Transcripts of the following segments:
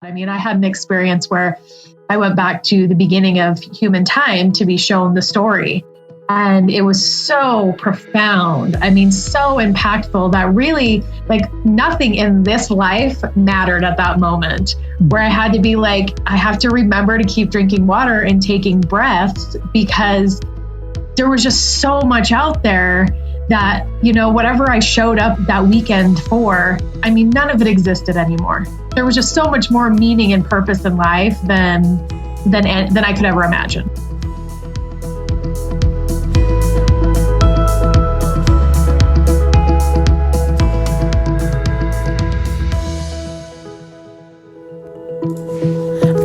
I mean, I had an experience where I went back to the beginning of human time to be shown the story. And it was so profound. I mean, so impactful that really, like, nothing in this life mattered at that moment, where I had to be like, I have to remember to keep drinking water and taking breaths, because there was just so much out there that, you know, whatever I showed up that weekend for, I mean, none of it existed anymore. There was just so much more meaning and purpose in life than I could ever imagine.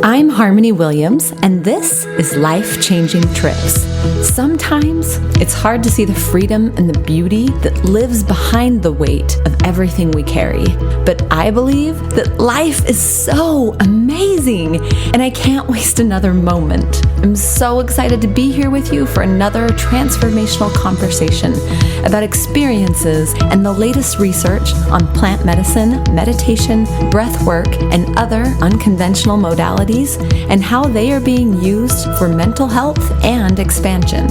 I'm Harmony Williams, and this is Life-Changing Trips. Sometimes it's hard to see the freedom and the beauty that lives behind the weight of everything we carry. But I believe that life is so amazing, and I can't waste another moment. I'm so excited to be here with you for another transformational conversation about experiences and the latest research on plant medicine, meditation, breath work, and other unconventional modalities, and how they are being used for mental health and expansion.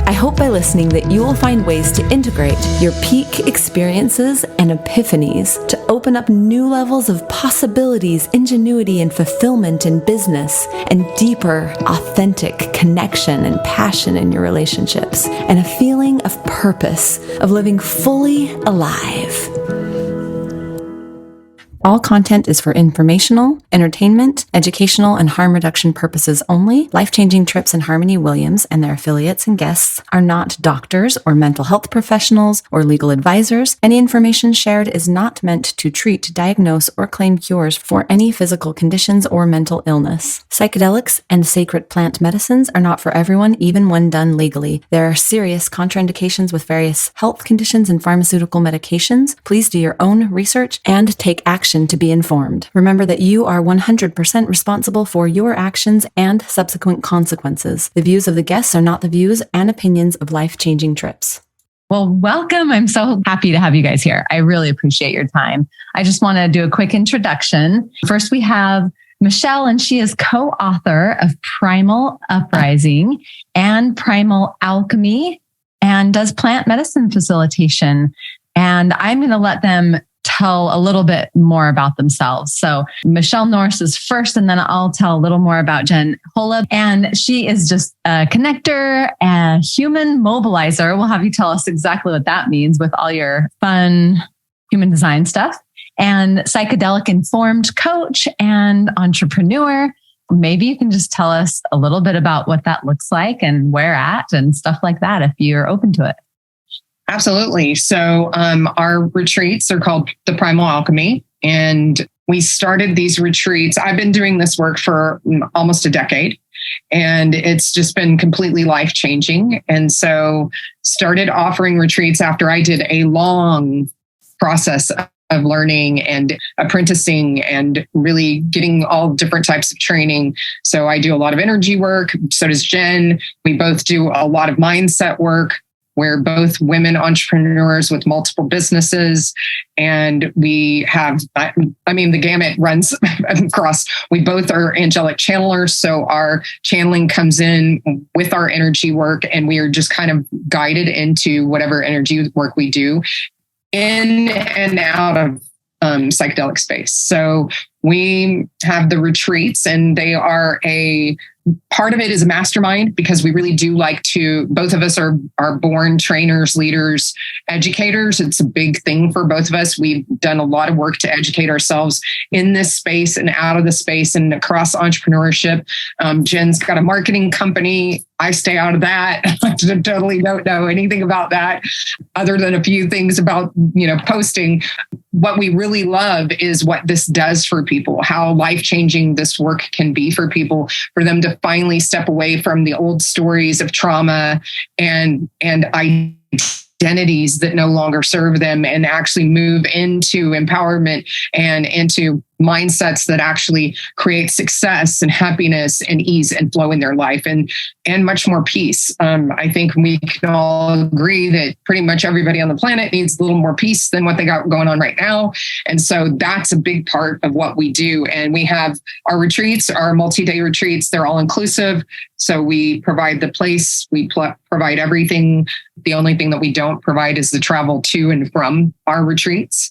I hope by listening that you will find ways to integrate your peak experiences and epiphanies to open up new levels of possibilities, ingenuity, and fulfillment in business, and deeper, authentic connection and passion in your relationships, and a feeling of purpose, of living fully alive. All content is for informational, entertainment, educational, and harm reduction purposes only. Life-Changing Trips and Harmony Williams and their affiliates and guests are not doctors or mental health professionals or legal advisors. Any information shared is not meant to treat, diagnose, or claim cures for any physical conditions or mental illness. Psychedelics and sacred plant medicines are not for everyone, even when done legally. There are serious contraindications with various health conditions and pharmaceutical medications. Please do your own research and take action to be informed. Remember that you are 100% responsible for your actions and subsequent consequences. The views of the guests are not the views and opinions of Life-Changing Trips. Well, welcome. I'm so happy to have you guys here. I really appreciate your time. I just want to do a quick introduction. First, we have Michelle, and she is co-author of Primal Uprising and Primal Alchemy, and does plant medicine facilitation. And I'm going to let them tell a little bit more about themselves. So Michelle Norris is first, and then I'll tell a little more about Jen Holub. And she is just a connector, a human mobilizer. We'll have you tell us exactly what that means with all your fun human design stuff. And psychedelic informed coach and entrepreneur. Maybe you can just tell us a little bit about what that looks like and where at and stuff like that, if you're open to it. Absolutely. So our retreats are called the Primal Alchemy, and we started these retreats. I've been doing this work for almost a decade, and it's just been completely life-changing. And so started offering retreats after I did a long process of learning and apprenticing and really getting all different types of training. So I do a lot of energy work. So does Jen. We both do a lot of mindset work. We're both women entrepreneurs with multiple businesses, and we have, the gamut runs across. We both are angelic channelers, so our channeling comes in with our energy work, and we are just kind of guided into whatever energy work we do in and out of psychedelic space. So we have the retreats, and they are part of it is a mastermind, because we really do like to, both of us are born trainers, leaders, educators. It's a big thing for both of us. We've done a lot of work to educate ourselves in this space and out of the space and across entrepreneurship. Jen's got a marketing company. I stay out of that. I totally don't know anything about that other than a few things about, posting. What we really love is what this does for people, how life-changing this work can be for people, for them to finally step away from the old stories of trauma and identities that no longer serve them, and actually move into empowerment and into mindsets that actually create success and happiness and ease and flow in their life and much more peace. I think we can all agree that pretty much everybody on the planet needs a little more peace than what they got going on right now. And so that's a big part of what we do. And we have our retreats, our multi-day retreats, they're all inclusive. So we provide the place, we provide everything. The only thing that we don't provide is the travel to and from our retreats.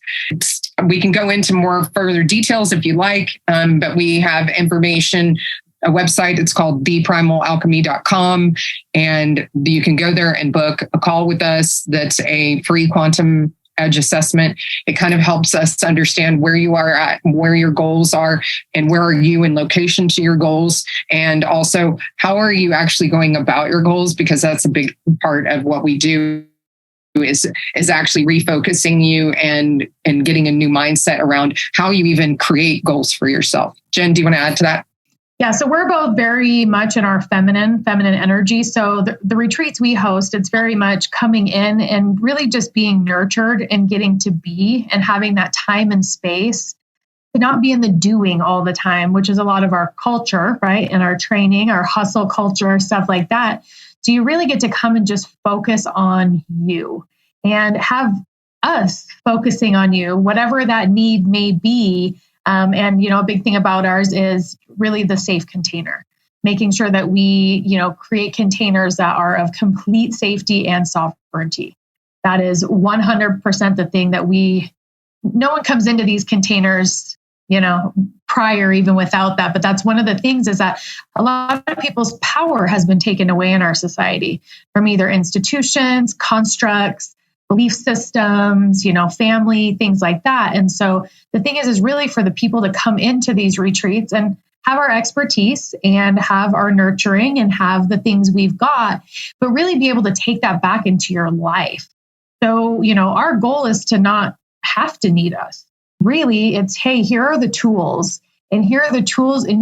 We can go into more further details if you like, but we have information, a website. It's called theprimalalchemy.com. And you can go there and book a call with us. That's a free quantum edge assessment. It kind of helps us understand where you are at, where your goals are, and where are you in location to your goals. And also, how are you actually going about your goals? Because that's a big part of what we do is actually refocusing you and getting a new mindset around how you even create goals for yourself. Jen, do you want to add to that? Yeah, so we're both very much in our feminine energy. So the retreats we host, it's very much coming in and really just being nurtured and getting to be and having that time and space to not be in the doing all the time, which is a lot of our culture, right? And our training, our hustle culture, stuff like that. So you really get to come and just focus on you and have us focusing on you, whatever that need may be. And, a big thing about ours is really the safe container, making sure that we, create containers that are of complete safety and sovereignty. That is 100% the thing that no one comes into these containers, prior, even without that. But that's one of the things is that a lot of people's power has been taken away in our society from either institutions, constructs, belief systems, family, things like that. And so the thing is really for the people to come into these retreats and have our expertise and have our nurturing and have the things we've got, but really be able to take that back into your life. So, our goal is to not have to need us. Really, it's, hey, here are the tools and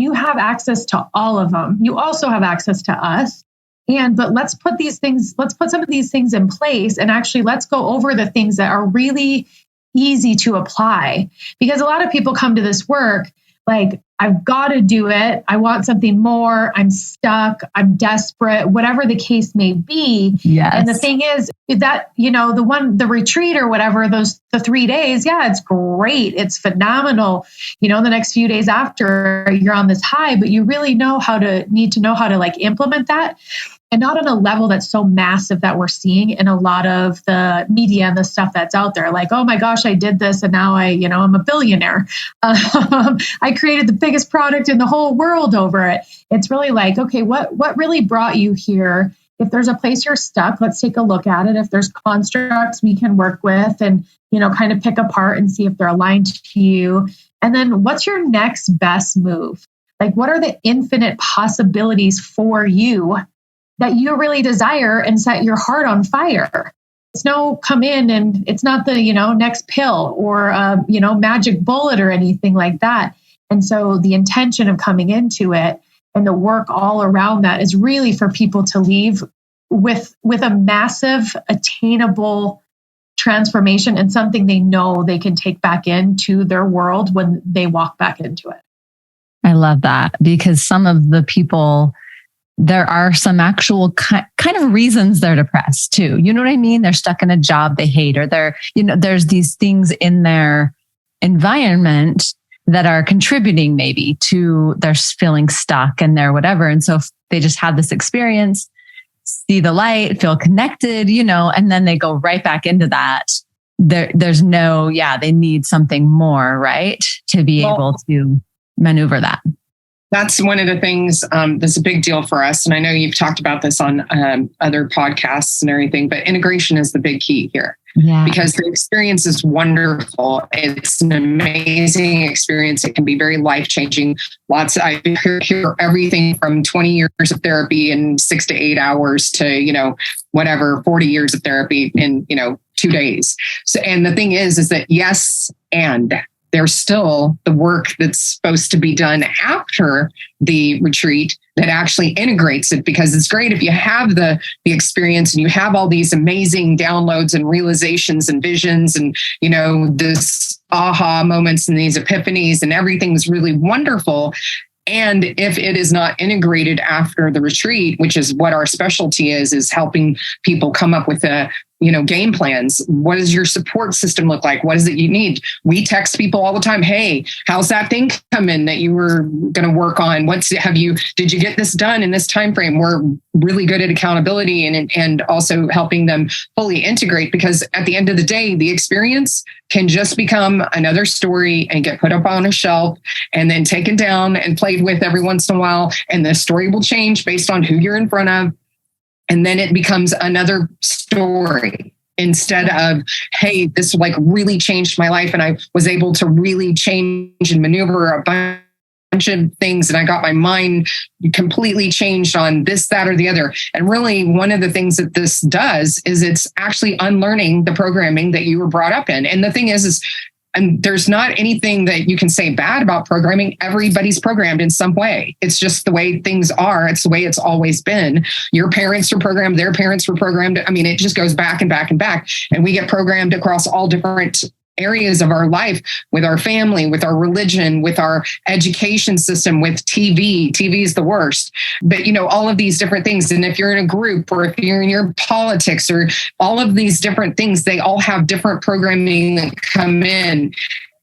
you have access to all of them. You also have access to us. But let's put some of these things in place and actually let's go over the things that are really easy to apply. Because a lot of people come to this work like, I've got to do it. I want something more. I'm stuck. I'm desperate, whatever the case may be. Yes. And the thing is that, the retreat or whatever, the 3 days, yeah, it's great. It's phenomenal. The next few days after you're on this high, but you really need to know how to like implement that. And not on a level that's so massive that we're seeing in a lot of the media and the stuff that's out there. Like, oh my gosh, I did this and now I'm a billionaire. I created the biggest product in the whole world over it. It's really like, okay, what really brought you here? If there's a place you're stuck, let's take a look at it. If there's constructs we can work with and, kind of pick apart and see if they're aligned to you. And then what's your next best move? Like, what are the infinite possibilities for you that you really desire and set your heart on fire? It's no come in and it's not the, next pill or, magic bullet or anything like that. And so the intention of coming into it and the work all around that is really for people to leave with a massive attainable transformation and something they know they can take back into their world when they walk back into it. I love that because some of the people, there are some actual kind of reasons they're depressed too. You know what I mean? They're stuck in a job they hate, or there's these things in their environment that are contributing maybe to their feeling stuck and their whatever. And so if they just have this experience, see the light, feel connected, and then they go right back into that. There's no, they need something more, right? To be able to maneuver that. That's one of the things that's a big deal for us. And I know you've talked about this on other podcasts and everything, but integration is the big key here. Yeah. Because the experience is wonderful. It's an amazing experience. It can be very life-changing. I hear everything from 20 years of therapy in 6 to 8 hours to, 40 years of therapy in, 2 days. So, and the thing is that yes, and there's still the work that's supposed to be done after the retreat that actually integrates it, because it's great if you have the experience and you have all these amazing downloads and realizations and visions and, this aha moments and these epiphanies and everything's really wonderful. And if it is not integrated after the retreat, which is what our specialty is helping people come up with game plans. What does your support system look like? What is it you need? We text people all the time. Hey, how's that thing come in that you were going to work on? Did you get this done in this time frame? We're really good at accountability and also helping them fully integrate, because at the end of the day, the experience can just become another story and get put up on a shelf and then taken down and played with every once in a while. And the story will change based on who you're in front of. And then it becomes another story instead of, hey, this really changed my life. And I was able to really change and maneuver a bunch of things. And I got my mind completely changed on this, that, or the other. And really, one of the things that this does is it's actually unlearning the programming that you were brought up in. And the thing is and there's not anything that you can say bad about programming. Everybody's programmed in some way. It's just the way things are. It's the way it's always been. Your parents were programmed. Their parents were programmed. I mean, it just goes back and back and back. And we get programmed across all different areas of our life, with our family, with our religion, with our education system, with TV. TV is the worst. But, all of these different things. And if you're in a group or if you're in your politics or all of these different things, they all have different programming that come in.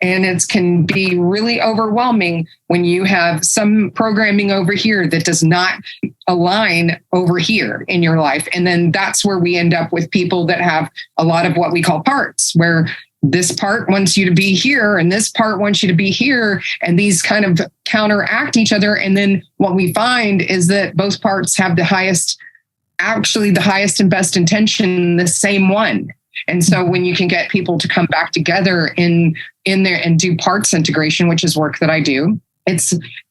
And it can be really overwhelming when you have some programming over here that does not align over here in your life. And then that's where we end up with people that have a lot of what we call parts, where this part wants you to be here and this part wants you to be here. And these kind of counteract each other. And then what we find is that both parts have the highest and best intention, the same one. And so when you can get people to come back together in there and do parts integration, which is work that I do,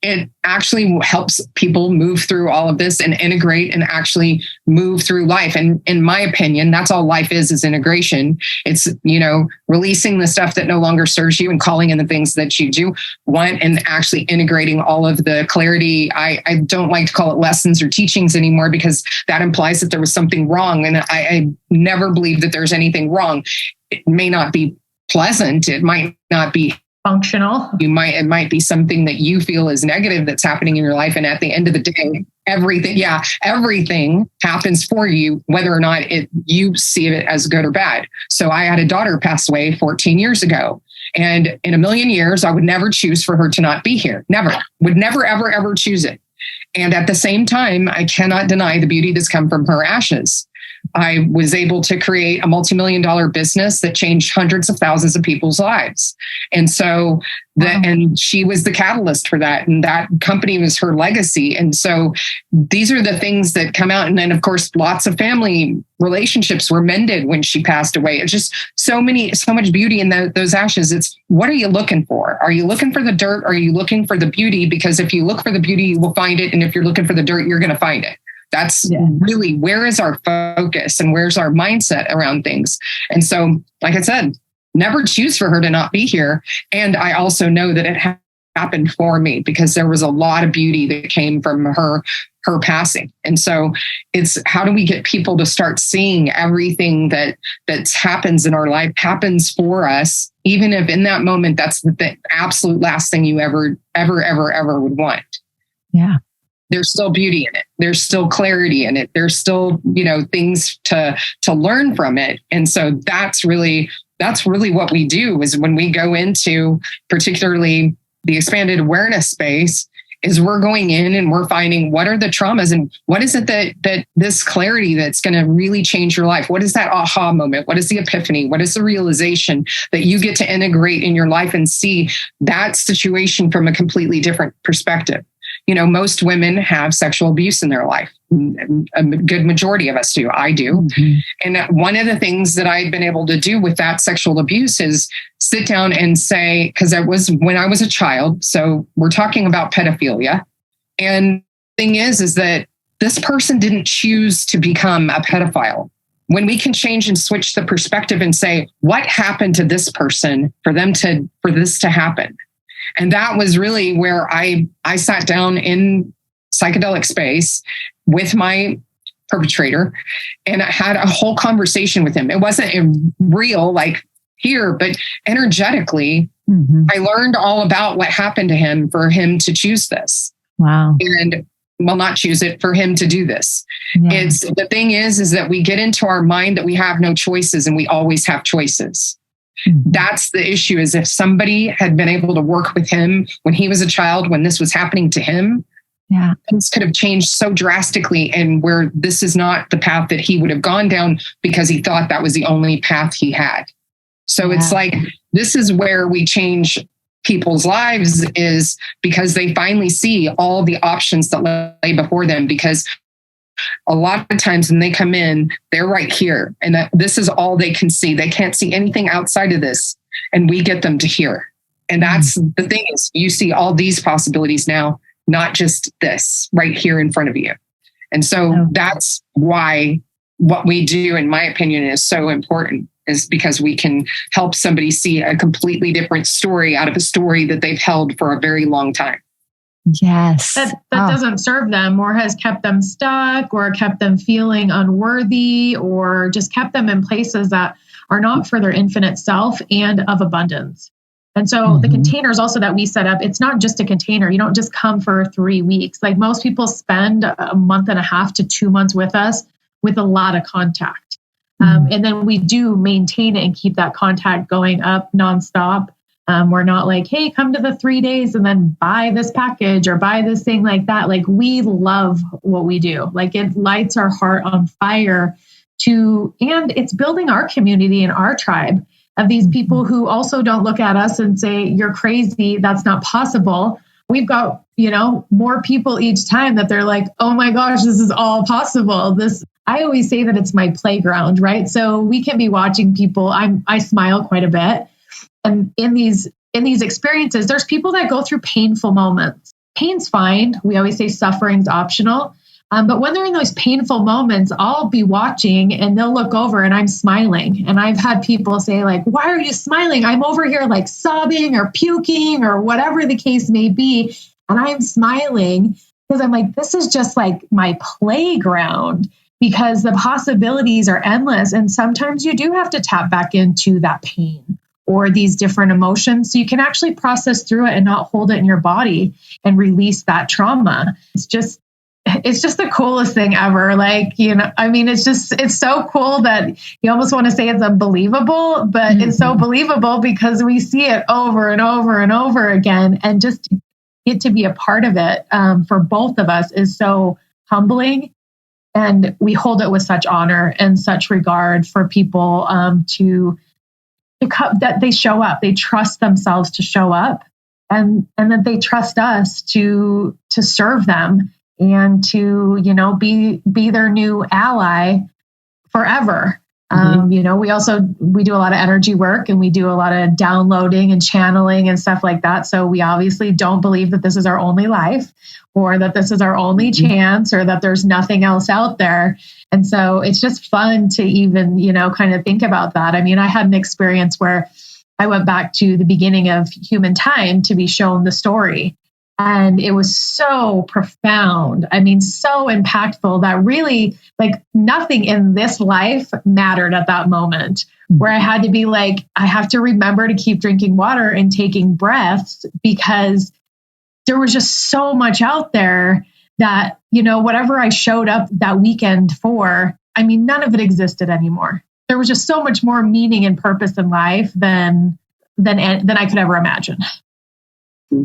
it actually helps people move through all of this and integrate and actually move through life. And in my opinion, that's all life is integration. It's, releasing the stuff that no longer serves you and calling in the things that you do want and actually integrating all of the clarity. I don't like to call it lessons or teachings anymore, because that implies that there was something wrong. And I never believe that there's anything wrong. It may not be pleasant. It might not be functional. It might be something that you feel is negative that's happening in your life. And at the end of the day, everything happens for you, whether or not you see it as good or bad. So I had a daughter pass away 14 years ago. And in a million years, I would never choose for her to not be here. Never. Would never, ever, ever choose it. And at the same time, I cannot deny the beauty that's come from her ashes. I was able to create a multi-million-dollar business that changed hundreds of thousands of people's lives. And so and she was the catalyst for that. And that company was her legacy. And so these are the things that come out. And then, of course, lots of family relationships were mended when she passed away. It's just so much beauty in those ashes. It's, what are you looking for? Are you looking for the dirt? Or are you looking for the beauty? Because if you look for the beauty, you will find it. And if you're looking for the dirt, you're going to find it. That's really, where is our focus and where's our mindset around things? And so, like I said, never choose for her to not be here. And I also know that it happened for me, because there was a lot of beauty that came from her passing. And so it's, how do we get people to start seeing everything that happens in our life happens for us, even if in that moment, that's the absolute last thing you ever would want. Yeah. There's still beauty in it. There's still clarity in it. There's still, things to learn from it. And so that's really what we do, is when we go into particularly the expanded awareness space, is we're going in and we're finding what are the traumas and what is it that this clarity that's going to really change your life? What is that aha moment? What is the epiphany? What is the realization that you get to integrate in your life and see that situation from a completely different perspective? Most women have sexual abuse in their life. A good majority of us do. I do. Mm-hmm. And one of the things that I've been able to do with that sexual abuse is sit down and say, because it was when I was a child. So we're talking about pedophilia. And the thing is that this person didn't choose to become a pedophile. when we can change and switch the perspective and say, what happened to this person for this to happen? And that was really where I sat down in psychedelic space with my perpetrator and I had a whole conversation with him. It wasn't real like here, but energetically, I learned all about what happened to him for him to choose this. Wow. And not choose it, for him to do this. Yeah. It's the thing is that we get into our mind that we have no choices and we always have choices. That's the issue, is if somebody had been able to work with him when he was a child, when this was happening to him, things could have changed so drastically, and where this is not the path that he would have gone down because he thought that was the only path he had. So it's like, this is where we change people's lives, is because they finally see all the options that lay before them. Because a lot of times when they come in, they're right here, and that this is all they can see. They can't see anything outside of this, and we get them to here. And that's the thing, is you see all these possibilities now, not just this right here in front of you. And so that's why what we do, in my opinion, is so important, is because we can help somebody see a completely different story out of a story that they've held for a very long time. Yes. That doesn't serve them, or has kept them stuck, or kept them feeling unworthy, or just kept them in places that are not for their infinite self and of abundance. And so the containers also that we set up, it's not just a container. You don't just come for 3 weeks. Like most people spend a month and a half to 2 months with us with a lot of contact. And then we do maintain it and keep that contact going up nonstop. We're not like, hey, come to the 3 days and then buy this package or buy this thing like that. Like, we love what we do. Like, it lights our heart on fire and it's building our community and our tribe of these people who also don't look at us and say, you're crazy, that's not possible. We've got, more people each time that they're like, oh my gosh, this is all possible. I always say that it's my playground, right? So we can be watching people. I smile quite a bit. And in these experiences, there's people that go through painful moments. Pain's fine. We always say suffering's optional. But when they're in those painful moments, I'll be watching and they'll look over and I'm smiling. And I've had people say like, why are you smiling? I'm over here like sobbing or puking or whatever the case may be. And I'm smiling because I'm like, this is just like my playground, because the possibilities are endless. And sometimes you do have to tap back into that pain or these different emotions so you can actually process through it and not hold it in your body and release that trauma. It's just the coolest thing ever. Like, it's so cool that you almost want to say it's unbelievable, but it's so believable because we see it over and over and over again. And just to get to be a part of it for both of us is so humbling. And we hold it with such honor and such regard for people that they show up, they trust themselves to show up, and that they trust us to serve them and to, be their new ally forever. We do a lot of energy work and we do a lot of downloading and channeling and stuff like that. So we obviously don't believe that this is our only life or that this is our only chance or that there's nothing else out there. And so it's just fun to even, kind of think about that. I mean, I had an experience where I went back to the beginning of human time to be shown the story. And it was so profound. I mean, so impactful that really like nothing in this life mattered at that moment, where I had to be like, I have to remember to keep drinking water and taking breaths, because there was just so much out there that, whatever I showed up that weekend for, I mean, none of it existed anymore. There was just so much more meaning and purpose in life than I could ever imagine.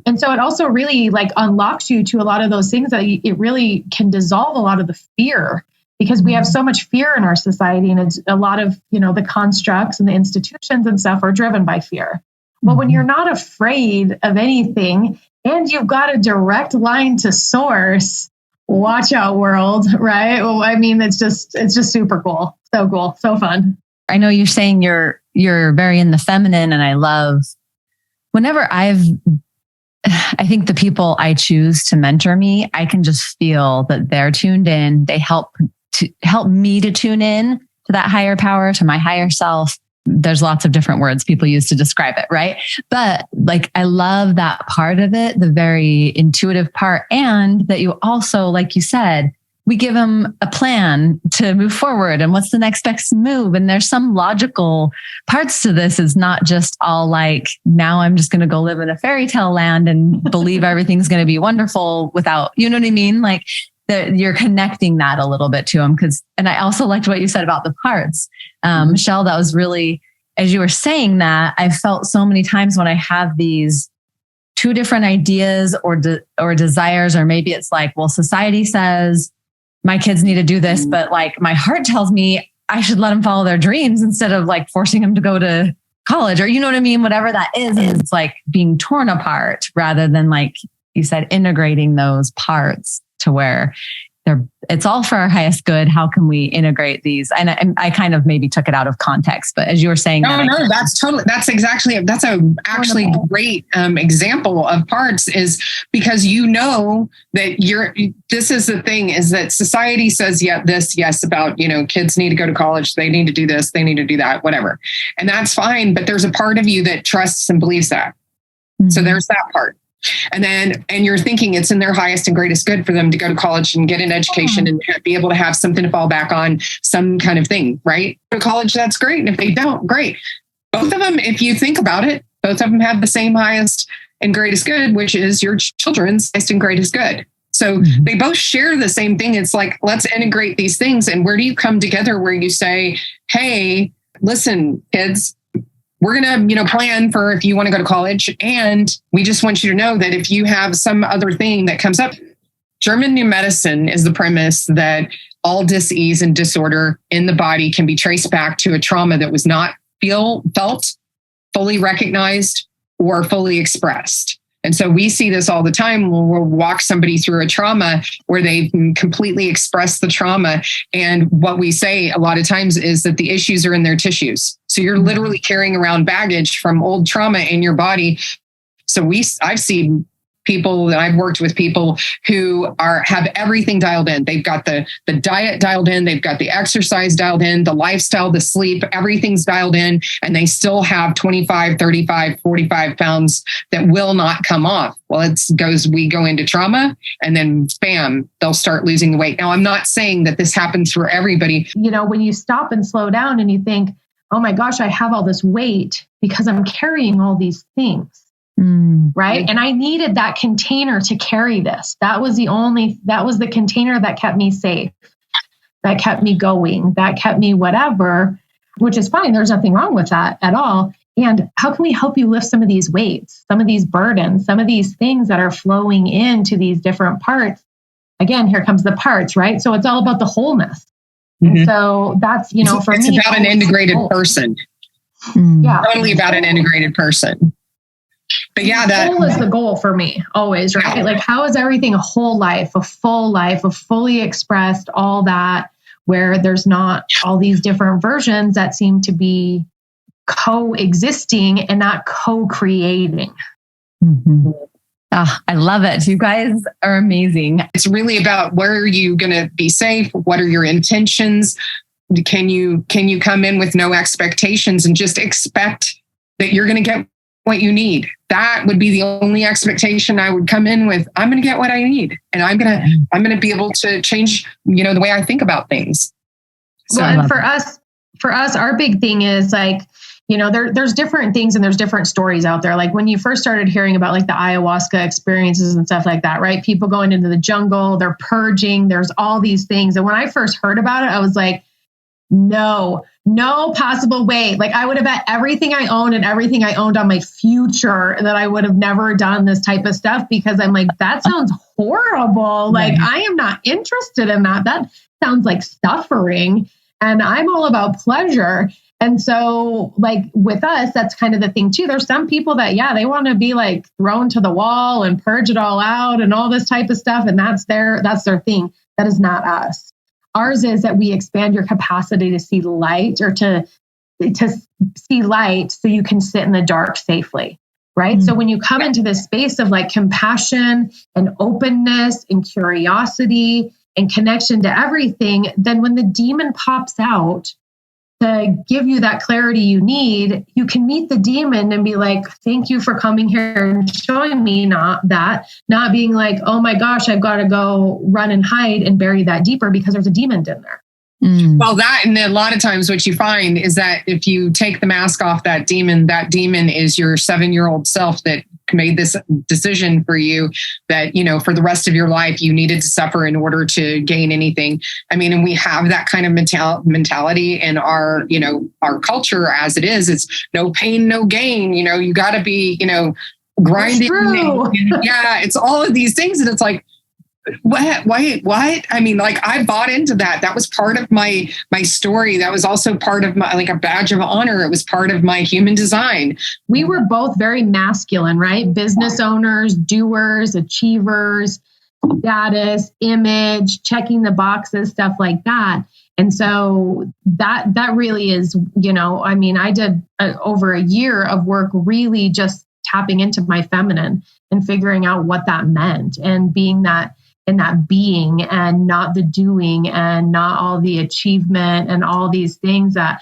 And so it also really like unlocks you to a lot of those things that it really can dissolve a lot of the fear, because we have so much fear in our society, and it's a lot of, the constructs and the institutions and stuff are driven by fear. But when you're not afraid of anything and you've got a direct line to source, watch out, world, right? Well, I mean, it's just super cool. So cool. So fun. I know you're saying you're very in the feminine, and I love whenever I think the people I choose to mentor me, I can just feel that they're tuned in. They help me to tune in to that higher power, to my higher self. There's lots of different words people use to describe it, right? But like, I love that part of it, the very intuitive part. And that you also, like you said, we give them a plan to move forward and what's the next best move. And there's some logical parts to this. It's not just all like, now I'm just going to go live in a fairy tale land and believe everything's going to be wonderful without, you know what I mean? Like you're connecting that a little bit to them. And I also liked what you said about the parts. Michelle, that was really, as you were saying that, I felt so many times when I have these two different ideas or desires, or maybe it's like, well, society says, my kids need to do this, but like my heart tells me I should let them follow their dreams instead of like forcing them to go to college, or you know what I mean? Whatever that is, it's like being torn apart rather than, like you said, integrating those parts to where it's all for our highest good. How can we integrate these? And I kind of maybe took it out of context, but as you were saying, that's a actually great example of parts, is because you know that this is the thing, is that society says, yes, about, kids need to go to college. They need to do this. They need to do that, whatever. And that's fine. But there's a part of you that trusts and believes that. Mm-hmm. So there's that part. And you're thinking it's in their highest and greatest good for them to go to college and get an education and be able to have something to fall back on, some kind of thing, right? Go to college, that's great. And if they don't, great. Both of them, if you think about it, both of them have the same highest and greatest good, which is your children's highest and greatest good. So they both share the same thing. It's like, let's integrate these things. And where do you come together where you say, hey, listen, kids, we're going to, plan for if you want to go to college. And we just want you to know that if you have some other thing that comes up, German New Medicine is the premise that all dis-ease and disorder in the body can be traced back to a trauma that was not felt, fully recognized, or fully expressed. And so we see this all the time when we'll walk somebody through a trauma where they've completely expressed the trauma. And what we say a lot of times is that the issues are in their tissues. So you're literally carrying around baggage from old trauma in your body. So I've seen people that I've worked with, people who have everything dialed in. They've got the diet dialed in. They've got the exercise dialed in, the lifestyle, the sleep, everything's dialed in. And they still have 25, 35, 45 pounds that will not come off. Well, we go into trauma and then bam, they'll start losing the weight. Now, I'm not saying that this happens for everybody. When you stop and slow down and you think, oh my gosh, I have all this weight because I'm carrying all these things. Right. And I needed that container to carry this. That was the container that kept me safe, that kept me going, that kept me whatever, which is fine. There's nothing wrong with that at all. And how can we help you lift some of these weights, some of these burdens, some of these things that are flowing into these different parts? Again, here comes the parts, right? So it's all about the wholeness. Mm-hmm. And so that's, for me, it's about an integrated person. Yeah. Totally about an integrated person. But yeah, that whole is the goal for me always, right? Yeah. Like, how is everything a whole life, a full life, a fully expressed, all that, where there's not all these different versions that seem to be coexisting and not co-creating. Mm-hmm. Oh, I love it. You guys are amazing. It's really about, where are you going to be safe? What are your intentions? Can you come in with no expectations and just expect that you're going to get what you need? That would be the only expectation I would come in with. I'm going to get what I need, and I'm going to be able to change, the way I think about things. So, well, and for us, our big thing is like, there's different things and there's different stories out there. Like when you first started hearing about like the ayahuasca experiences and stuff like that, right? People going into the jungle, they're purging, there's all these things. And when I first heard about it, I was like, no possible way. Like I would have bet everything I owned and everything I owned on my future that I would have never done this type of stuff, because I'm like, that sounds horrible. Like I am not interested in that. That sounds like suffering, and I'm all about pleasure. And so like with us, that's kind of the thing too. There's some people that, they want to be like thrown to the wall and purge it all out and all this type of stuff. And that's their thing. That is not us. Ours is that we expand your capacity to see light, or to see light so you can sit in the dark safely, right? Mm-hmm. So when you come into this space of like compassion and openness and curiosity and connection to everything, then when the demon pops out, to give you that clarity you need, you can meet the demon and be like, thank you for coming here and showing me not being like, oh my gosh, I've got to go run and hide and bury that deeper because there's a demon in there. Well, and a lot of times what you find is that if you take the mask off that demon is your 7-year-old self that made this decision for you that, for the rest of your life, you needed to suffer in order to gain anything. I mean, and we have that kind of mentality in our culture as it is. It's no pain, no gain. You got to be, grinding. Yeah, it's all of these things. And it's like, what? I mean, like, I bought into that. That was part of my story. That was also part of my, like, a badge of honor. It was part of my human design. We were both very masculine, right? Business owners, doers, achievers, status, image, checking the boxes, stuff like that. And so that really is, I did over a year of work really just tapping into my feminine and figuring out what that meant and being that in that being and not the doing and not all the achievement and all these things that,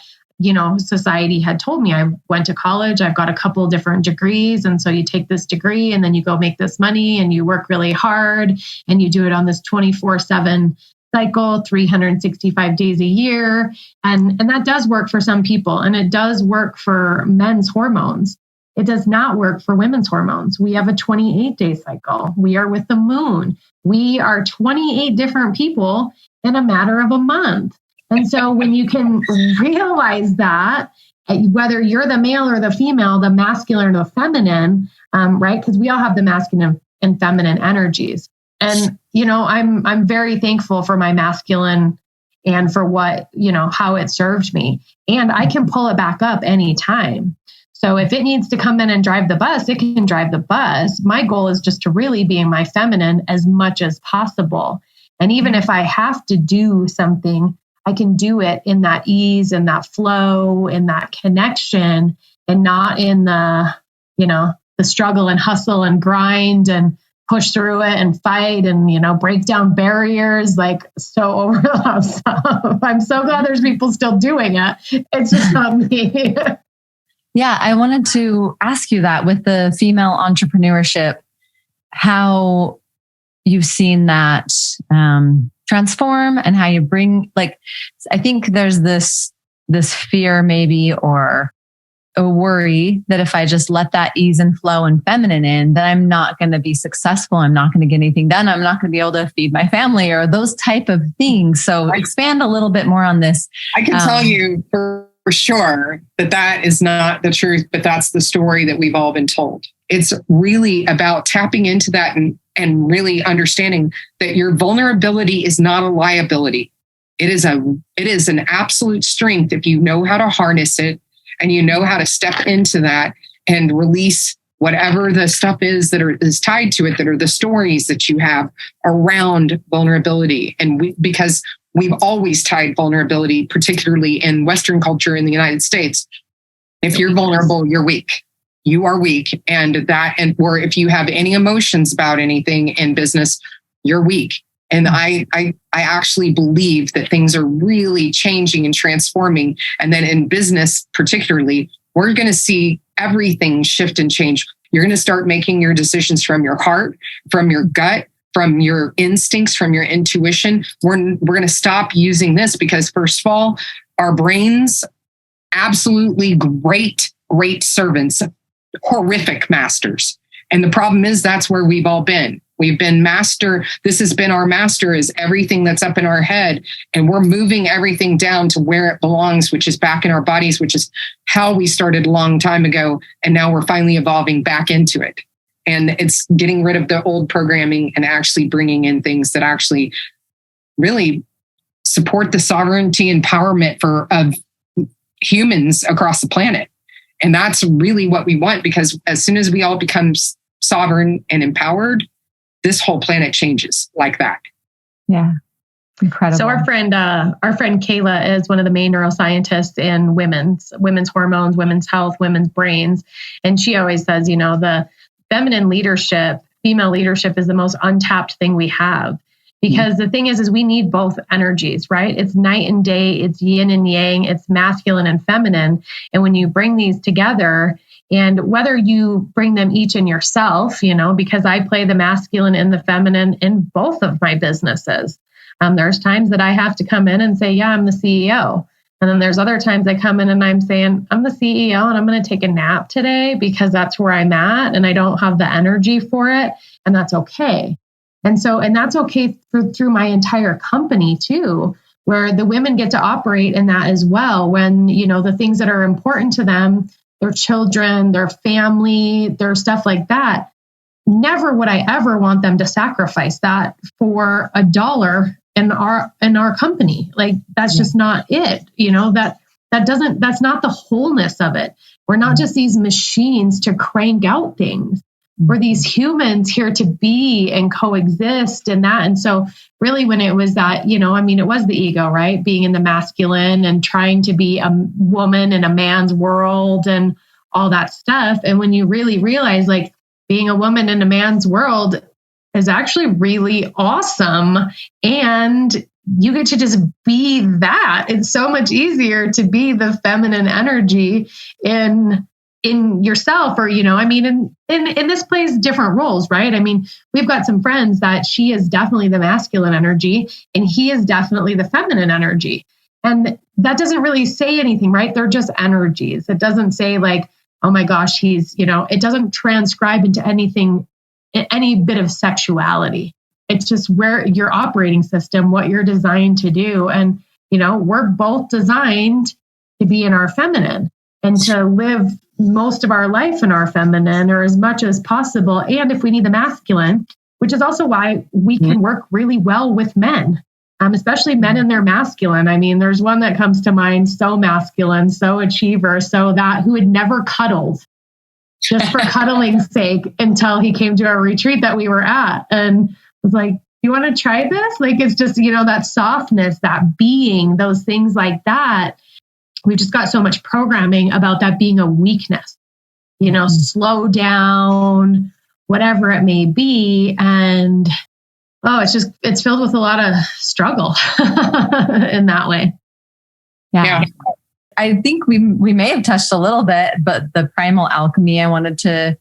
society had told me. I went to college. I've got a couple different degrees. And so you take this degree and then you go make this money and you work really hard and you do it on this 24/7 cycle, 365 days a year. And that does work for some people. And it does work for men's hormones. It does not work for women's hormones. We have a 28-day cycle. We are with the moon. We are 28 different people in a matter of a month. And so when you can realize that, whether you're the male or the female, the masculine or the feminine, right? Because we all have the masculine and feminine energies. And, I'm very thankful for my masculine and for what, how it served me. And I can pull it back up anytime. So if it needs to come in and drive the bus, it can drive the bus. My goal is just to really be in my feminine as much as possible. And even if I have to do something, I can do it in that ease and that flow and that connection and not in the struggle and hustle and grind and push through it and fight and, break down barriers, like so over the top stuff. I'm so glad there's people still doing it. It's just not me. Yeah, I wanted to ask you that with the female entrepreneurship, how you've seen that transform and how you bring, I think there's this fear maybe or a worry that if I just let that ease and flow and feminine in, then I'm not going to be successful. I'm not going to get anything done. I'm not going to be able to feed my family or those type of things. So expand a little bit more on this. I can tell you for sure that is not the truth, but that's the story that we've all been told. It's really about tapping into that and really understanding that your vulnerability is not a liability. It is an absolute strength if you know how to harness it and you know how to step into that and release whatever the stuff is that is tied to it, that are the stories that you have around vulnerability. And because we've always tied vulnerability, particularly in Western culture in the United States. If you're vulnerable, you're weak. You are weak. Or if you have any emotions about anything in business, you're weak. And I actually believe that things are really changing and transforming. And then in business, particularly, we're going to see everything shift and change. You're going to start making your decisions from your heart, from your gut, from your instincts, from your intuition. We're going to stop using this because, first of all, our brains, absolutely great servants, horrific masters. And the problem is that's where we've all been. We've been master. This has been our master, is everything that's up in our head. And we're moving everything down to where it belongs, which is back in our bodies, which is how we started a long time ago. And now we're finally evolving back into it. And it's getting rid of the old programming and actually bringing in things that actually really support the sovereignty and empowerment of humans across the planet. And that's really what we want, because as soon as we all become sovereign and empowered, this whole planet changes like that. Yeah. Incredible. So our friend Kayla is one of the main neuroscientists in women's hormones, women's health, women's brains. And she always says, the feminine leadership, female leadership is the most untapped thing we have. Because the thing is we need both energies, right? It's night and day, it's yin and yang, it's masculine and feminine. And when you bring these together, and whether you bring them each in yourself, because I play the masculine and the feminine in both of my businesses. There's times that I have to come in and say, yeah, I'm the CEO. And then there's other times I come in and I'm saying, I'm the CEO and I'm going to take a nap today because that's where I'm at and I don't have the energy for it. And that's okay. And that's okay through my entire company too, where the women get to operate in that as well. When, the things that are important to them, their children, their family, their stuff like that. Never would I ever want them to sacrifice that for $1 in our company. Like, that's just not it. That's not the wholeness of it. We're not just these machines to crank out things. We're these humans here to be and coexist and that. And so really when it was that, it was the ego, right? Being in the masculine and trying to be a woman in a man's world and all that stuff. And when you really realize like being a woman in a man's world is actually really awesome. And you get to just be that. It's so much easier to be the feminine energy in yourself, or, in this plays different roles, right? We've got some friends that she is definitely the masculine energy and he is definitely the feminine energy. And that doesn't really say anything, right? They're just energies. It doesn't say like, oh my gosh, he's, it doesn't transcribe into anything, any bit of sexuality. It's just where your operating system, what you're designed to do. And, we're both designed to be in our feminine and to live most of our life in our feminine or as much as possible. And if we need the masculine, which is also why we can work really well with men, especially men in their masculine. There's one that comes to mind, so masculine, so achiever, so that who had never cuddled just for cuddling's sake until he came to our retreat that we were at and was like, you want to try this? Like, it's just, that softness, that being, those things like that. We've just got so much programming about that being a weakness, slow down, whatever it may be. And, it's filled with a lot of struggle in that way. Yeah. I think we may have touched a little bit, but the Primal Alchemy I wanted to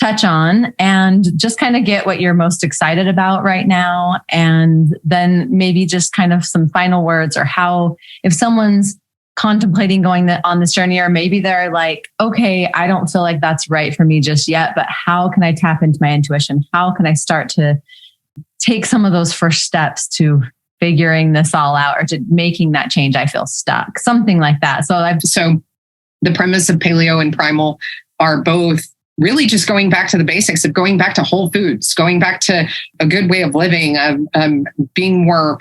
touch on and just kind of get what you're most excited about right now. And then maybe just kind of some final words or how, if someone's contemplating going on this journey, or maybe they're like, okay, I don't feel like that's right for me just yet, but how can I tap into my intuition? How can I start to take some of those first steps to figuring this all out or to making that change? I feel stuck, something like that. So the premise of paleo and primal are both really just going back to the basics of going back to whole foods, going back to a good way of living, of being more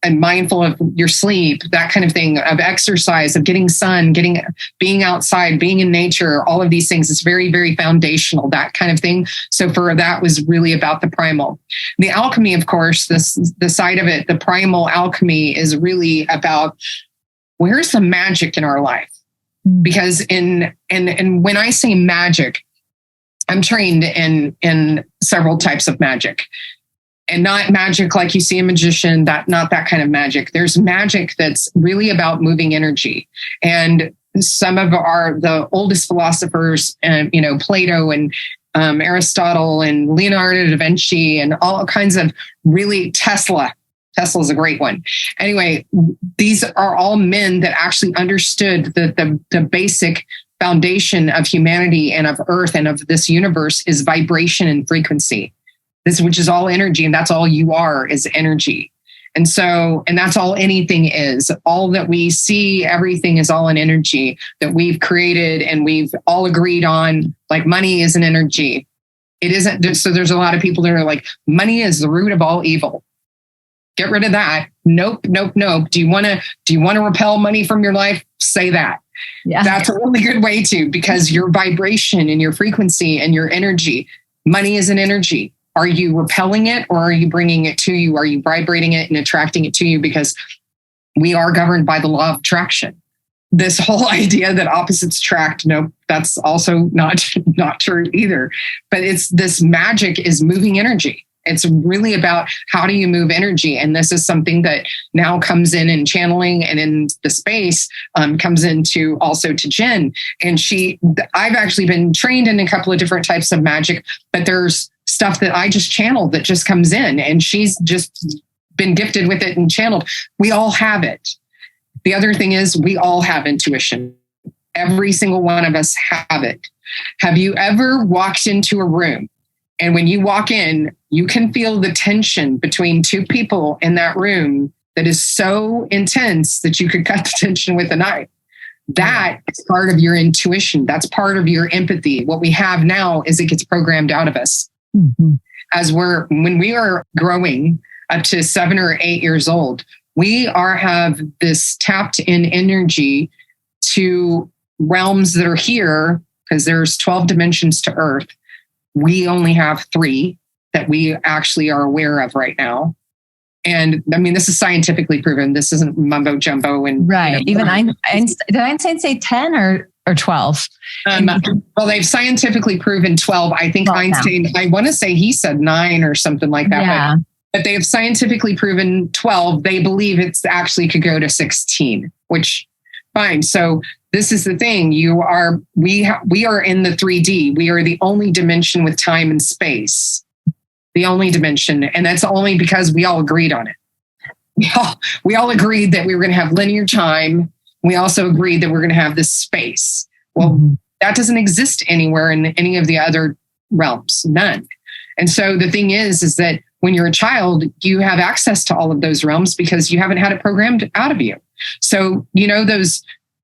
and mindful of your sleep, that kind of thing, of exercise, of getting sun, being outside, being in nature, all of these things. It's very, very foundational, that kind of thing. So for that was really about the primal. The alchemy, of course, the side of it, the primal alchemy is really about where's the magic in our life? Because and when I say magic, I'm trained in several types of magic. And not magic like you see a magician, not that kind of magic. There's magic that's really about moving energy. And some of the oldest philosophers, Plato and Aristotle and Leonardo da Vinci and all kinds of really Tesla. Tesla's a great one. Anyway, these are all men that actually understood the basic foundation of humanity and of Earth and of this universe is vibration and frequency. Which is all energy, and that's all you are is energy. And that's all anything is. All that we see, everything is all an energy that we've created and we've all agreed on. Like money is an energy. It isn't. So there's a lot of people that are like, money is the root of all evil. Get rid of that. Nope. Do you want to repel money from your life? Say that. Yeah. That's a really good way to, because your vibration and your frequency and your energy, money is an energy. Are you repelling it or are you bringing it to you? Are you vibrating it and attracting it to you? Because we are governed by the law of attraction. This whole idea that opposites attract, nope, that's also not true either. But it's this magic is moving energy. It's really about how do you move energy? And this is something that now comes in channeling and in the space, comes into also to Jen. And I've actually been trained in a couple of different types of magic, but there's stuff that I just channeled that just comes in, and she's just been gifted with it and channeled. We all have it. The other thing is we all have intuition. Every single one of us have it. Have you ever walked into a room and when you walk in, you can feel the tension between two people in that room that is so intense that you could cut the tension with a knife? That is part of your intuition. That's part of your empathy. What we have now is it gets programmed out of us. Mm-hmm. When we are growing up to 7 or 8 years old, we have this tapped in energy to realms that are here, because there's 12 dimensions to Earth. We only have 3 that we actually are aware of right now. And I mean, this is scientifically proven. This isn't mumbo jumbo. And right. Even did Einstein say 10 or 12? Well, they've scientifically proven 12. I think Einstein, now. I want to say he said 9 or something like that. Yeah. But they have scientifically proven 12. They believe it's actually could go to 16, which fine. So this is the thing. We are in the 3D. We are the only dimension with time and space. The only dimension. And that's only because we all agreed on it. We all agreed that we were going to have linear time. We also agreed that we're going to have this space. Well, that doesn't exist anywhere in any of the other realms. None. And so the thing is that when you're a child, you have access to all of those realms because you haven't had it programmed out of you. So,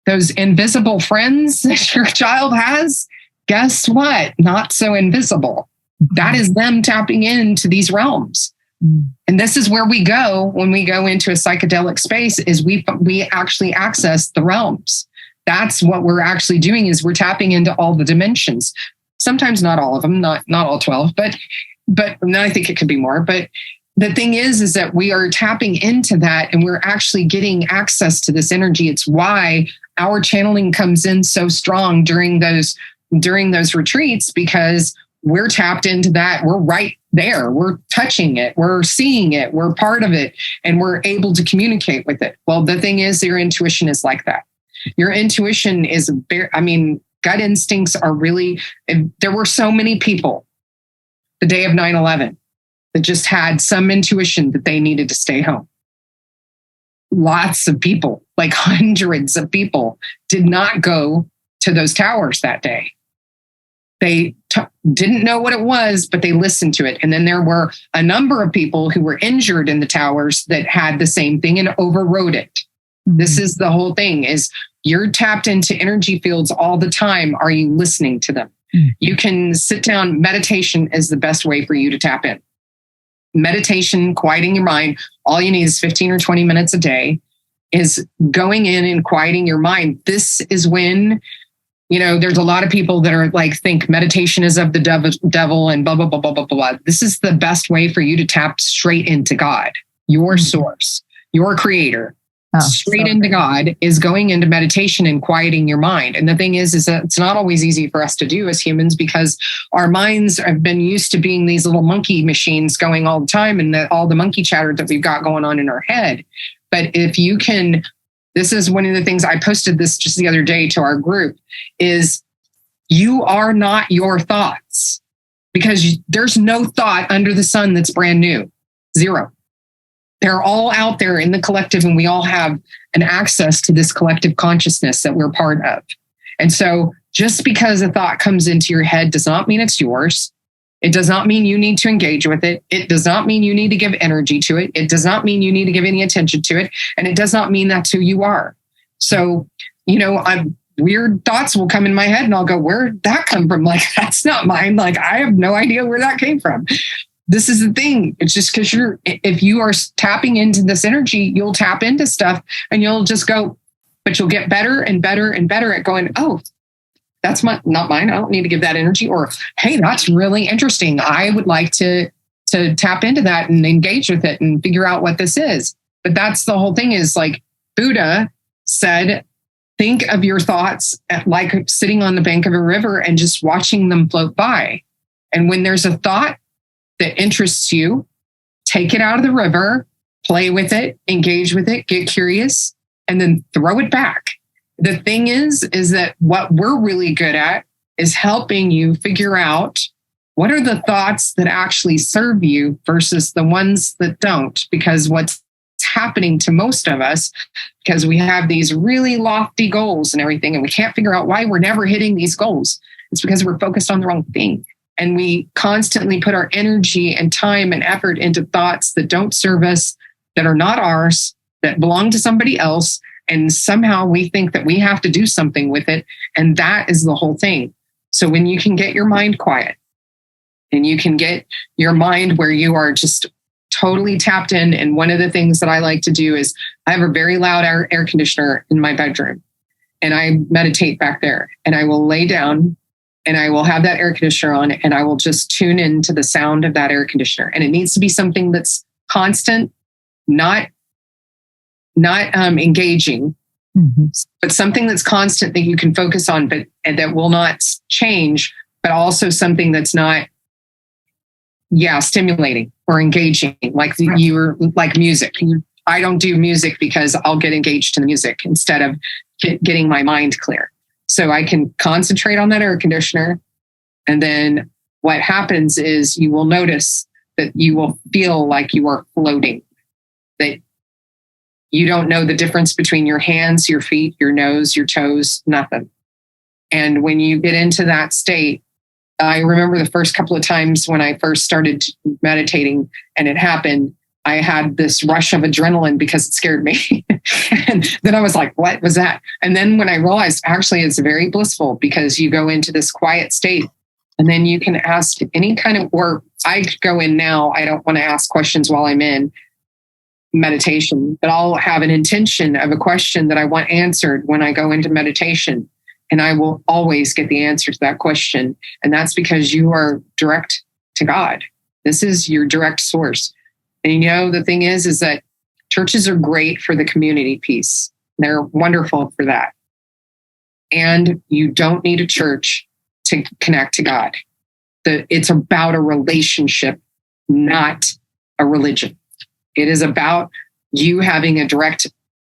those invisible friends that your child has, guess what? Not so invisible. That is them tapping into these realms. And this is where we go when we go into a psychedelic space, is we actually access the realms. That's what we're actually doing, is we're tapping into all the dimensions. Sometimes not all of them, not all 12, but I think it could be more. But the thing is that we are tapping into that and we're actually getting access to this energy. It's why our channeling comes in so strong during those retreats, because we're tapped into that. We're right there. We're touching it. We're seeing it. We're part of it. And we're able to communicate with it. Well, the thing is, your intuition is like that. Your intuition is, gut instincts are really, there were so many people the day of 9/11 that just had some intuition that they needed to stay home. Lots of people, like hundreds of people, did not go to those towers that day. They didn't know what it was, but they listened to it. And then there were a number of people who were injured in the towers that had the same thing and overrode it. Mm-hmm. This is the whole thing, is you're tapped into energy fields all the time. Are you listening to them? Mm-hmm. You can sit down. Meditation is the best way for you to tap in. Meditation, quieting your mind. All you need is 15 or 20 minutes a day, is going in and quieting your mind. This is when, there's a lot of people that are think meditation is of the devil and blah, blah, blah, blah, blah, blah. This is the best way for you to tap straight into God, your source, your creator. Straight into God is going into meditation and quieting your mind. And the thing is that it's not always easy for us to do as humans, because our minds have been used to being these little monkey machines going all the time, and all the monkey chatter that we've got going on in our head. But if you can, this is one of the things I posted this just the other day to our group, is you are not your thoughts, because there's no thought under the sun that's brand new. Zero. They're all out there in the collective, and we all have an access to this collective consciousness that we're part of. And so just because a thought comes into your head does not mean it's yours. It does not mean you need to engage with it. It does not mean you need to give energy to it. It does not mean you need to give any attention to it. And it does not mean that's who you are. So, weird thoughts will come in my head and I'll go, where'd that come from? That's not mine. I have no idea where that came from. This is the thing. It's just because if you are tapping into this energy, you'll tap into stuff and you'll just go, but you'll get better and better and better at going, oh, that's not mine. I don't need to give that energy. Or, hey, that's really interesting. I would like to tap into that and engage with it and figure out what this is. But that's the whole thing, is Buddha said, think of your thoughts like sitting on the bank of a river and just watching them float by. And when there's a thought that interests you, take it out of the river, play with it, engage with it, get curious, and then throw it back. The thing is that what we're really good at is helping you figure out what are the thoughts that actually serve you versus the ones that don't. Because what's happening to most of us, because we have these really lofty goals and everything, and we can't figure out why we're never hitting these goals. It's because we're focused on the wrong thing. And we constantly put our energy and time and effort into thoughts that don't serve us, that are not ours, that belong to somebody else. And somehow we think that we have to do something with it. And that is the whole thing. So when you can get your mind quiet and you can get your mind where you are just totally tapped in. And one of the things that I like to do is I have a very loud air conditioner in my bedroom, and I meditate back there, and I will lay down and I will have that air conditioner on, and I will just tune into the sound of that air conditioner. And it needs to be something that's constant, not engaging, but something that's constant that you can focus on, but and that will not change, but also something that's not, stimulating or engaging, like you're like music. I don't do music because I'll get engaged in the music instead of getting my mind clear. So I can concentrate on that air conditioner. And then what happens is you will notice that you will feel like you are floating, that you don't know the difference between your hands, your feet, your nose, your toes, nothing. And when you get into that state, I remember the first couple of times when I first started meditating and it happened, I had this rush of adrenaline because it scared me. And then I was like, what was that? And then when I realized actually it's very blissful because you go into this quiet state and then you can ask any kind of, or I go in now, I don't want to ask questions while I'm in meditation, but I'll have an intention of a question that I want answered when I go into meditation. And I will always get the answer to that question. And that's because you are direct to God. This is your direct source. And the thing is that churches are great for the community piece. They're wonderful for that. And you don't need a church to connect to God. It's about a relationship, not a religion. It is about you having a direct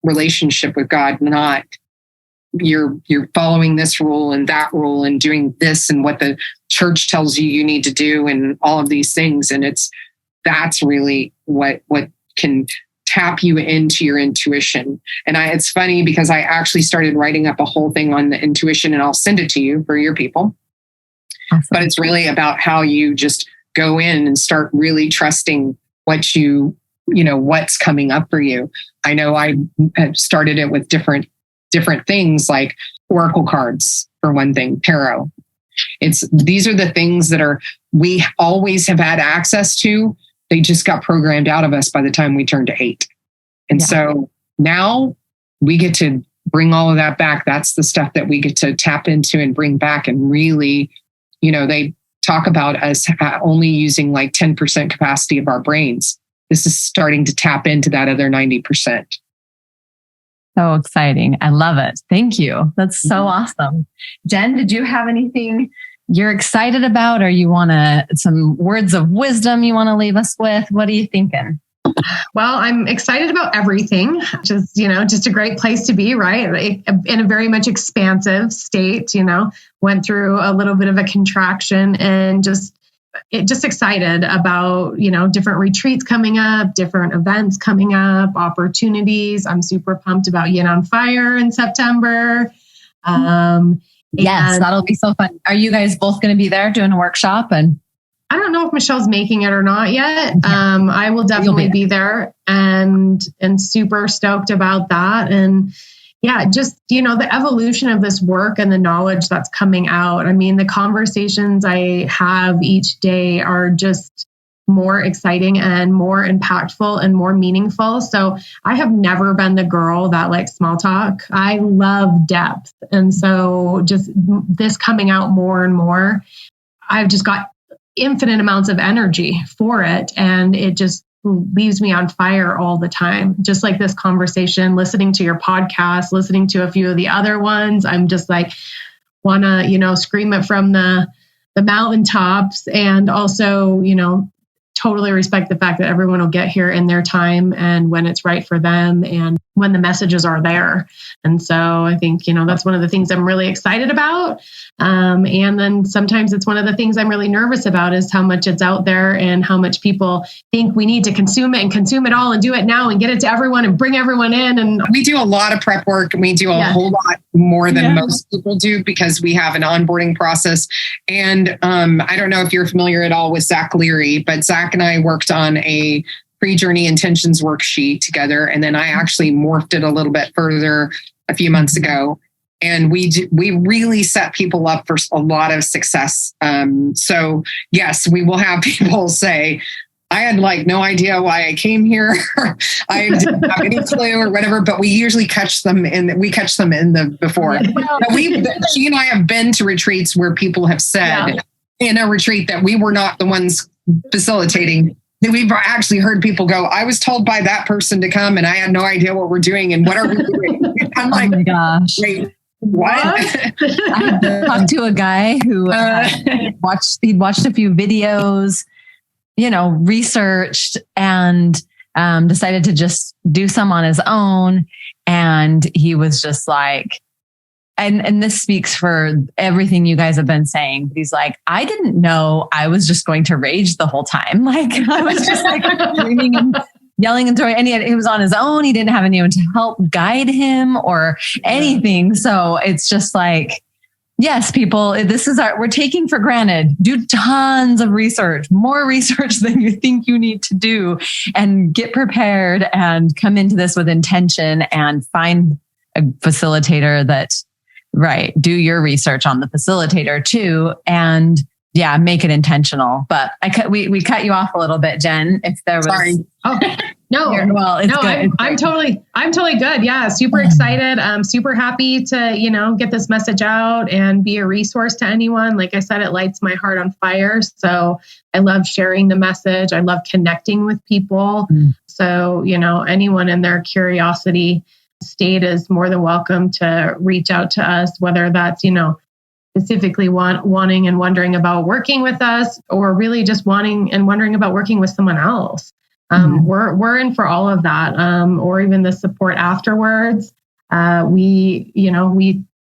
relationship with God, not you're following this rule and that rule and doing this and what the church tells you need to do and all of these things. And that's really what can tap you into your intuition. And it's funny because I actually started writing up a whole thing on the intuition, and I'll send it to you for your people. Awesome. But it's really about how you just go in and start really trusting what what's coming up for you. I know I started it with different things like oracle cards, for one thing, tarot. These are the things that we always have had access to. They just got programmed out of us by the time we turned to 8. And so now we get to bring all of that back. That's the stuff that we get to tap into and bring back. And really, they talk about us only using like 10% capacity of our brains. This is starting to tap into that other 90%. So exciting. I love it. Thank you. That's so awesome. Jen, did you have anything you're excited about, or you want some words of wisdom you want to leave us with? What are you thinking? Well, I'm excited about everything. Just a great place to be, right? In a very much expansive state, went through a little bit of a contraction and just excited about, different retreats coming up, different events coming up, opportunities. I'm super pumped about Yin on Fire in September. Yes, that'll be so fun. Are you guys both going to be there doing a workshop? And I don't know if Michelle's making it or not yet. I will definitely be there and super stoked about that. And just, the evolution of this work and the knowledge that's coming out. I mean, the conversations I have each day are just more exciting and more impactful and more meaningful. So I have never been the girl that likes small talk. I love depth. And so just this coming out more and more, I've just got infinite amounts of energy for it. And it just leaves me on fire all the time. Just like this conversation, listening to your podcast, listening to a few of the other ones, I'm just like, want to, scream it from the mountaintops. And also, totally respect the fact that everyone will get here in their time and when it's right for them and when the messages are there. And so I think, that's one of the things I'm really excited about. And then sometimes it's one of the things I'm really nervous about is how much it's out there and how much people think we need to consume it and consume it all and do it now and get it to everyone and bring everyone in. And we do a lot of prep work. We do a whole lot more than most people do because we have an onboarding process. And I don't know if you're familiar at all with Zach Leary, but Zach and I worked on a pre-journey intentions worksheet together. And then I actually morphed it a little bit further a few months ago. And we really set people up for a lot of success. So yes, we will have people say, I had no idea why I came here. I didn't have any clue or whatever, but we usually catch them before. She and I have been to retreats where people have said in a retreat that we were not the ones facilitating. We've actually heard people go, I was told by that person to come and I had no idea what we're doing and what are we doing? I'm like, oh my gosh. Wait, what? I talked to a guy who he'd watched a few videos, researched and decided to just do some on his own. And he was just like, and this speaks for everything you guys have been saying. He's like, I didn't know I was just going to rage the whole time. I was just screaming and yelling and throwing. And he was on his own. He didn't have anyone to help guide him or anything. So it's just yes, people, we're taking for granted. Do tons of research, more research than you think you need to do, and get prepared and come into this with intention and find a facilitator do your research on the facilitator too. And make it intentional. But we cut you off a little bit, Jen, if there was. Sorry. Oh, no. Well, it's good. I'm totally good. Yeah. Super excited. I'm super happy to, get this message out and be a resource to anyone. Like I said, it lights my heart on fire. So I love sharing the message. I love connecting with people. So, anyone in their curiosity state is more than welcome to reach out to us, whether that's, specifically wanting and wondering about working with us, or really just wanting and wondering about working with someone else. We're in for all of that, or even the support afterwards. We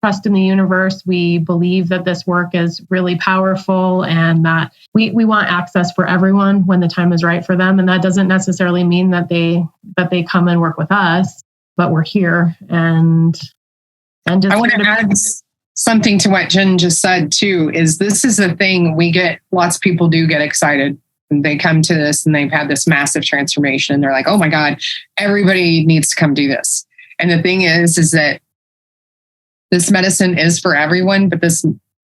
trust in the universe. We believe that this work is really powerful and that we want access for everyone when the time is right for them. And that doesn't necessarily mean that they come and work with us, but we're here and just. I want to add something to what Jen just said too, is this is the thing lots of people do get excited. They come to this and they've had this massive transformation. And they're like, oh my God, everybody needs to come do this. And the thing is that this medicine is for everyone, but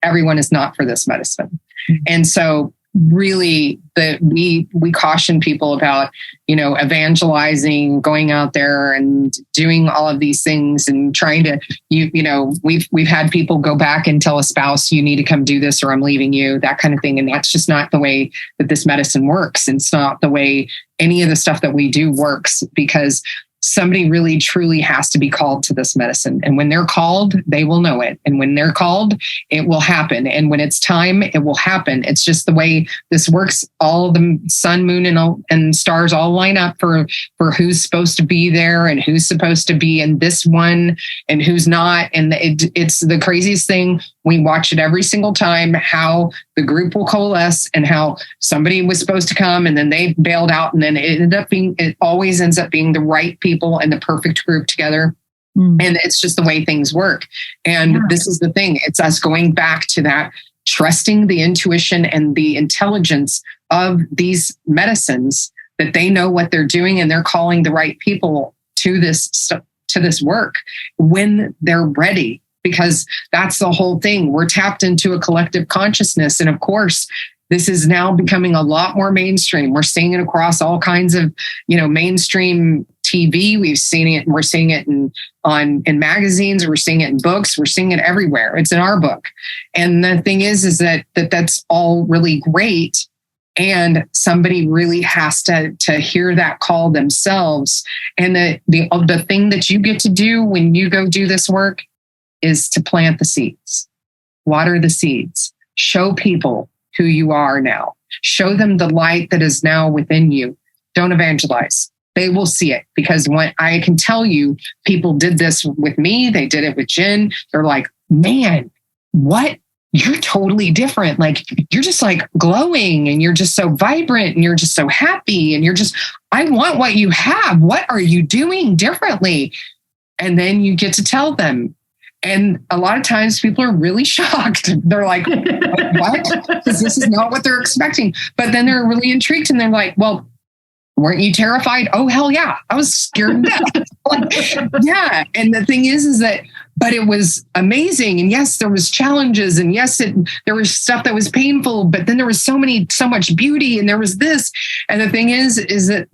everyone is not for this medicine. And so really we caution people about, evangelizing, going out there and doing all of these things and trying to, we've had people go back and tell a spouse, you need to come do this or I'm leaving you, that kind of thing. And that's just not the way that this medicine works. It's not the way any of the stuff that we do works, because somebody really truly has to be called to this medicine. And when they're called, they will know it. And when they're called, it will happen. And when it's time, it will happen. It's just the way this works. All the sun, moon, and stars all line up for who's supposed to be there and who's supposed to be in this one and who's not. And it's the craziest thing. We watch it every single time, how the group will coalesce and how somebody was supposed to come and then they bailed out. And then it always ends up being the right people and the perfect group together. And it's just the way things work. And this is the thing. It's us going back to that, trusting the intuition and the intelligence of these medicines, that they know what they're doing and they're calling the right people to this work when they're ready. Because that's the whole thing. We're tapped into a collective consciousness. And of course, this is now becoming a lot more mainstream. We're seeing it across all kinds of, mainstream TV. We're seeing it in magazines. We're seeing it in books. We're seeing it everywhere. It's in our book. And the thing is that's all really great. And somebody really has to hear that call themselves. And the thing that you get to do when you go do this work is to plant the seeds, water the seeds, show people who you are now. Show them the light that is now within you. Don't evangelize. They will see it, because when I can tell you, people did this with me. They did it with Jen. They're like, man, what? You're totally different. Like, you're just like glowing, and you're just so vibrant, and you're just so happy. And I want what you have. What are you doing differently? And then you get to tell them. And a lot of times people are really shocked. They're like, what? Because this is not what they're expecting. But then they're really intrigued, and they're like, well, weren't you terrified? Oh, hell yeah. I was scared to death. Yeah. And the thing is that, but it was amazing. And yes, there was challenges, and yes, there was stuff that was painful, but then there was so much beauty, and there was this. And the thing is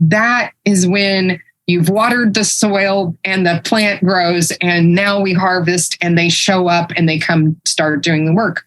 that is when you've watered the soil and the plant grows, and now we harvest, and they show up and they come start doing the work.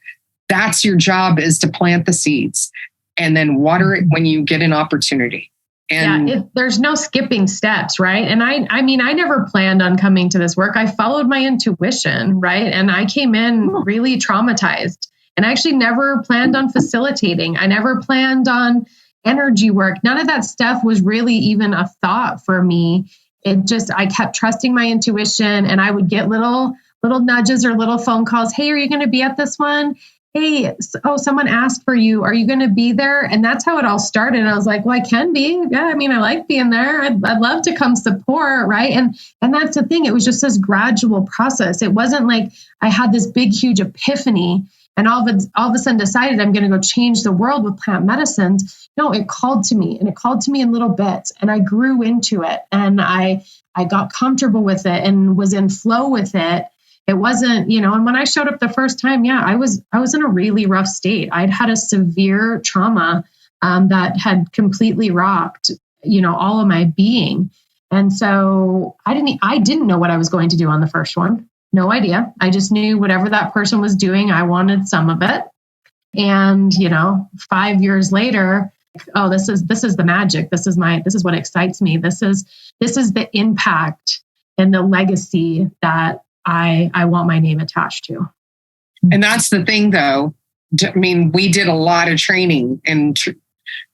That's your job, is to plant the seeds and then water it when you get an opportunity. And there's no skipping steps, right? And I mean, I never planned on coming to this work. I followed my intuition, right? And I came in really traumatized, and I actually never planned on facilitating. I never planned on energy work. None of that stuff was really even a thought for me. I kept trusting my intuition, and I would get little nudges or little phone calls. Hey, are you going to be at this one? Hey, someone asked for you. Are you going to be there? And that's how it all started. And I was like, well, I can be. Yeah, I mean, I like being there. I'd love to come support, right? And that's the thing. It was just this gradual process. It wasn't like I had this big, huge epiphany and all of a sudden decided I'm going to go change the world with plant medicines. No, it called to me, and it called to me in little bits, and I grew into it, and I got comfortable with it and was in flow with it. It wasn't, and when I showed up the first time, I was in a really rough state. I'd had a severe trauma that had completely rocked, all of my being. And so I didn't know what I was going to do on the first one. No idea. I just knew whatever that person was doing, I wanted some of it. And, 5 years later, this is the magic. This is what excites me. This is the impact and the legacy that I want my name attached to. And that's the thing, though. I mean, we did a lot of training, and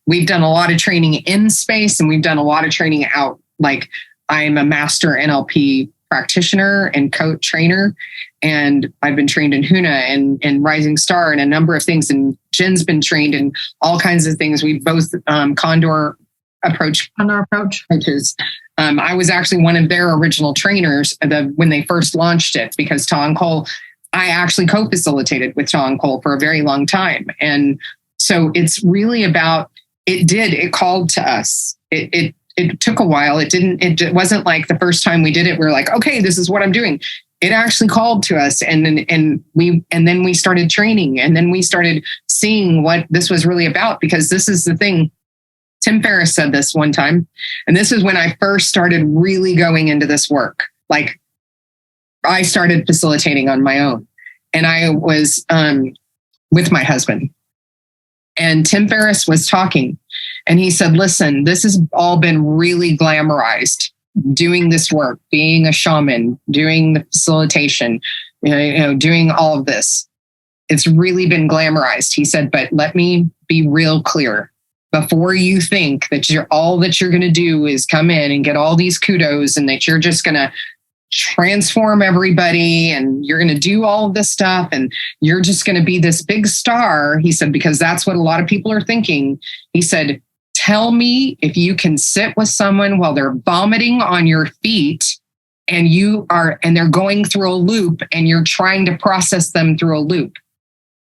we've done a lot of training in space, and we've done a lot of training out. Like, I'm a master NLP practitioner and coach trainer, and I've been trained in Huna and Rising Star and a number of things. And Jen's been trained in all kinds of things. We both Condor approach coaches. I was actually one of their original trainers when they first launched it, because Tom Cole, I actually co-facilitated with Tom Cole for a very long time. And so it's really about, it called to us. It took a while. It wasn't like the first time we did it, we were like, okay, this is what I'm doing. It actually called to us, and then we started training, and then we started seeing what this was really about, because this is the thing. Tim Ferriss said this one time, and this is when I first started really going into this work. Like, I started facilitating on my own, and I was with my husband, and Tim Ferriss was talking, and he said, listen, this has all been really glamorized, doing this work, being a shaman, doing the facilitation, doing all of this. It's really been glamorized. He said, but let me be real clear. Before you think that all that you're going to do is come in and get all these kudos, and that you're just going to transform everybody, and you're going to do all of this stuff, and you're just going to be this big star, he said, because that's what a lot of people are thinking. He said, tell me if you can sit with someone while they're vomiting on your feet, and they're going through a loop, and you're trying to process them through a loop.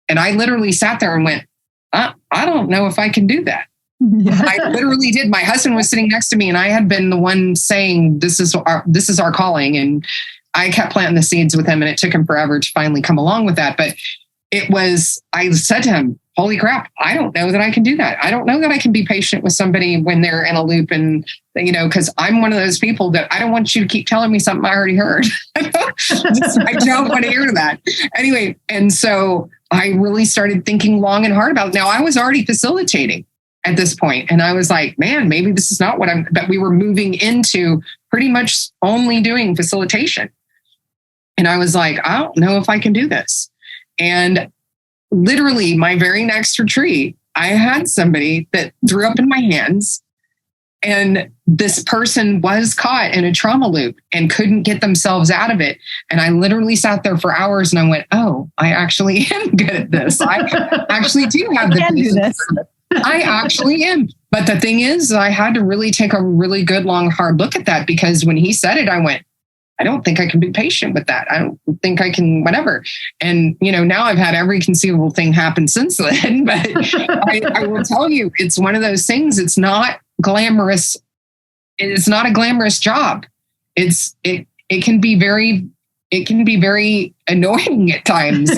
And I literally sat there and went, I don't know if I can do that. Yeah. I literally did. My husband was sitting next to me, and I had been the one saying, this is our calling. And I kept planting the seeds with him, and it took him forever to finally come along with that. But I said to him, holy crap, I don't know that I can do that. I don't know that I can be patient with somebody when they're in a loop. And, because I'm one of those people that I don't want you to keep telling me something I already heard. I don't want to hear that. Anyway. And so I really started thinking long and hard about it. Now, I was already facilitating at this point, and I was like, man, maybe this is not but we were moving into pretty much only doing facilitation. And I was like, I don't know if I can do this. And literally my very next retreat, I had somebody that threw up in my hands, and this person was caught in a trauma loop and couldn't get themselves out of it. And I literally sat there for hours and I went, oh, I actually am good at this. I actually do have this. I actually am. But the thing is, I had to really take a really good, long, hard look at that, because when he said it, I went, I don't think I can be patient with that. I don't think I can, whatever. And, now I've had every conceivable thing happen since then. But I will tell you, it's one of those things. It's not glamorous. It's not a glamorous job. It can be very annoying at times.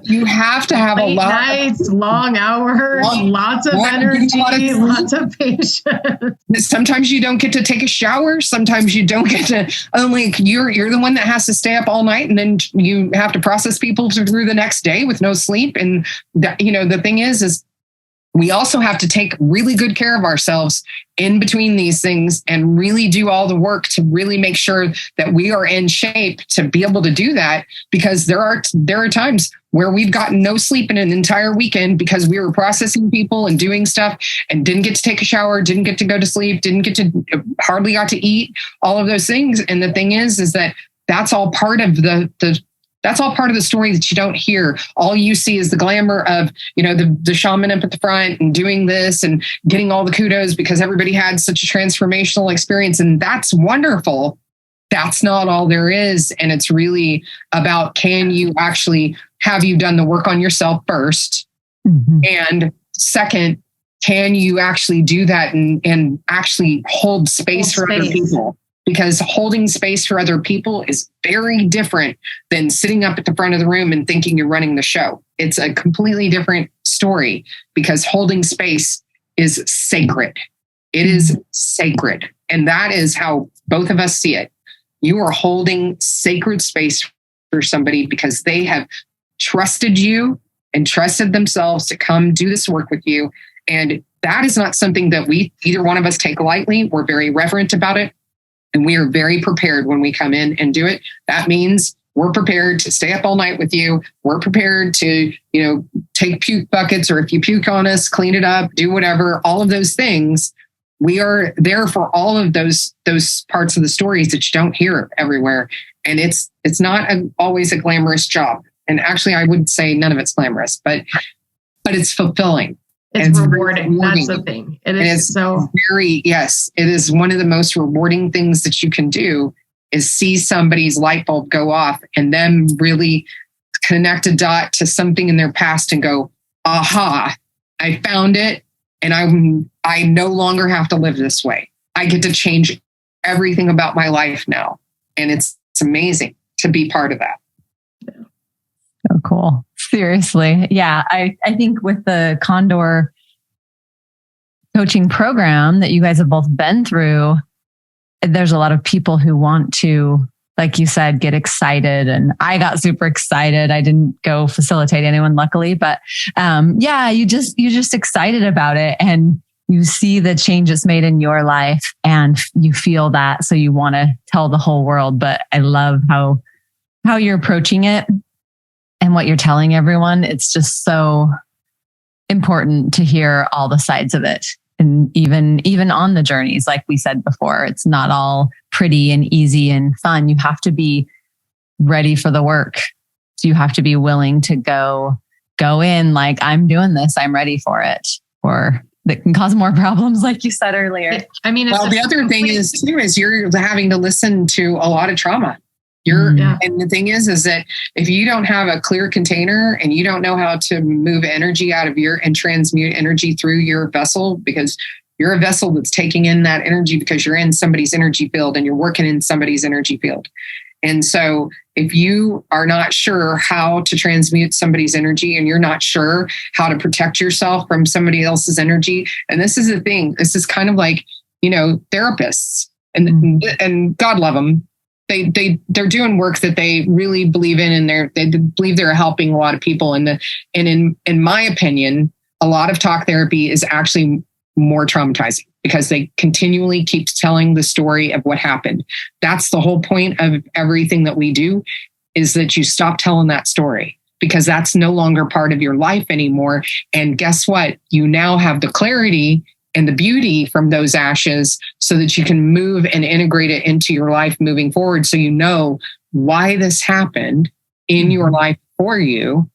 You have to have a lot nights, long hours, lots of energy, lots of patience. Sometimes you don't get to take a shower. Sometimes you don't get to, you're the one that has to stay up all night, and then you have to process people through the next day with no sleep. And the thing is we also have to take really good care of ourselves in between these things and really do all the work to really make sure that we are in shape to be able to do that. Because there are times where we've gotten no sleep in an entire weekend because we were processing people and doing stuff and didn't get to take a shower, didn't get to go to sleep, hardly got to eat, all of those things. And the thing is that that's all part of that's all part of the story that you don't hear. All you see is the glamour of, the shaman up at the front and doing this and getting all the kudos because everybody had such a transformational experience. And that's wonderful. That's not all there is. And it's really about, have you done the work on yourself first? Mm-hmm. And second, can you actually do that and actually hold space for other people? Because holding space for other people is very different than sitting up at the front of the room and thinking you're running the show. It's a completely different story, because holding space is sacred. It is sacred. And that is how both of us see it. You are holding sacred space for somebody because they have trusted you and trusted themselves to come do this work with you. And that is not something that either one of us take lightly. We're very reverent about it. And we are very prepared when we come in and do it. That means we're prepared to stay up all night with you. We're prepared to, take puke buckets, or if you puke on us, clean it up, do whatever, all of those things. We are there for all of those parts of the stories that you don't hear everywhere. And it's not always a glamorous job. And actually, I would say none of it's glamorous, but it's fulfilling. It's rewarding. That's the thing. It is so yes, it is one of the most rewarding things that you can do, is see somebody's light bulb go off and them really connect a dot to something in their past and go, aha, I found it. And I no longer have to live this way. I get to change everything about my life now. And it's amazing to be part of that. So cool. Seriously. Yeah. I think with the Condor coaching program that you guys have both been through, there's a lot of people who want to, like you said, get excited. And I got super excited. I didn't go facilitate anyone, luckily, but you're just excited about it. And you see the change it's made in your life and you feel that. So you want to tell the whole world. But I love how you're approaching it. And what you're telling everyone, it's just so important to hear all the sides of it. And even on the journeys, like we said before, it's not all pretty and easy and fun. You have to be ready for the work. So you have to be willing to go in like, I'm doing this, I'm ready for it. Or that can cause more problems, like you said earlier. The other thing is too, is you're having to listen to a lot of trauma. And the thing is that if you don't have a clear container and you don't know how to move energy out of and transmute energy through your vessel, because you're a vessel that's taking in that energy because you're in somebody's energy field and you're working in somebody's energy field. And so if you are not sure how to transmute somebody's energy and you're not sure how to protect yourself from somebody else's energy, and this is the thing, this is kind of like, therapists and God love them. They're doing work that they really believe in, and they believe they're helping a lot of people. And in my opinion, a lot of talk therapy is actually more traumatizing because they continually keep telling the story of what happened. That's the whole point of everything that we do, is that you stop telling that story. because that's no longer part of your life anymore. And guess what? You now have the clarity and the beauty from those ashes so that you can move and integrate it into your life moving forward. So you know why this happened in your life for you.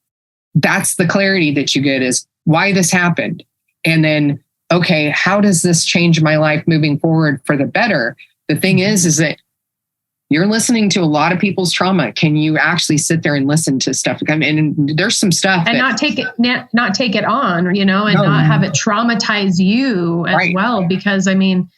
That's the clarity that you get, is why this happened. And then, okay, how does this change my life moving forward for the better? The thing is that you're listening to a lot of people's trauma. Can you actually sit there and listen to stuff? I mean, and there's some stuff and not take it on, you know, and not have it traumatize you as well. Because I mean,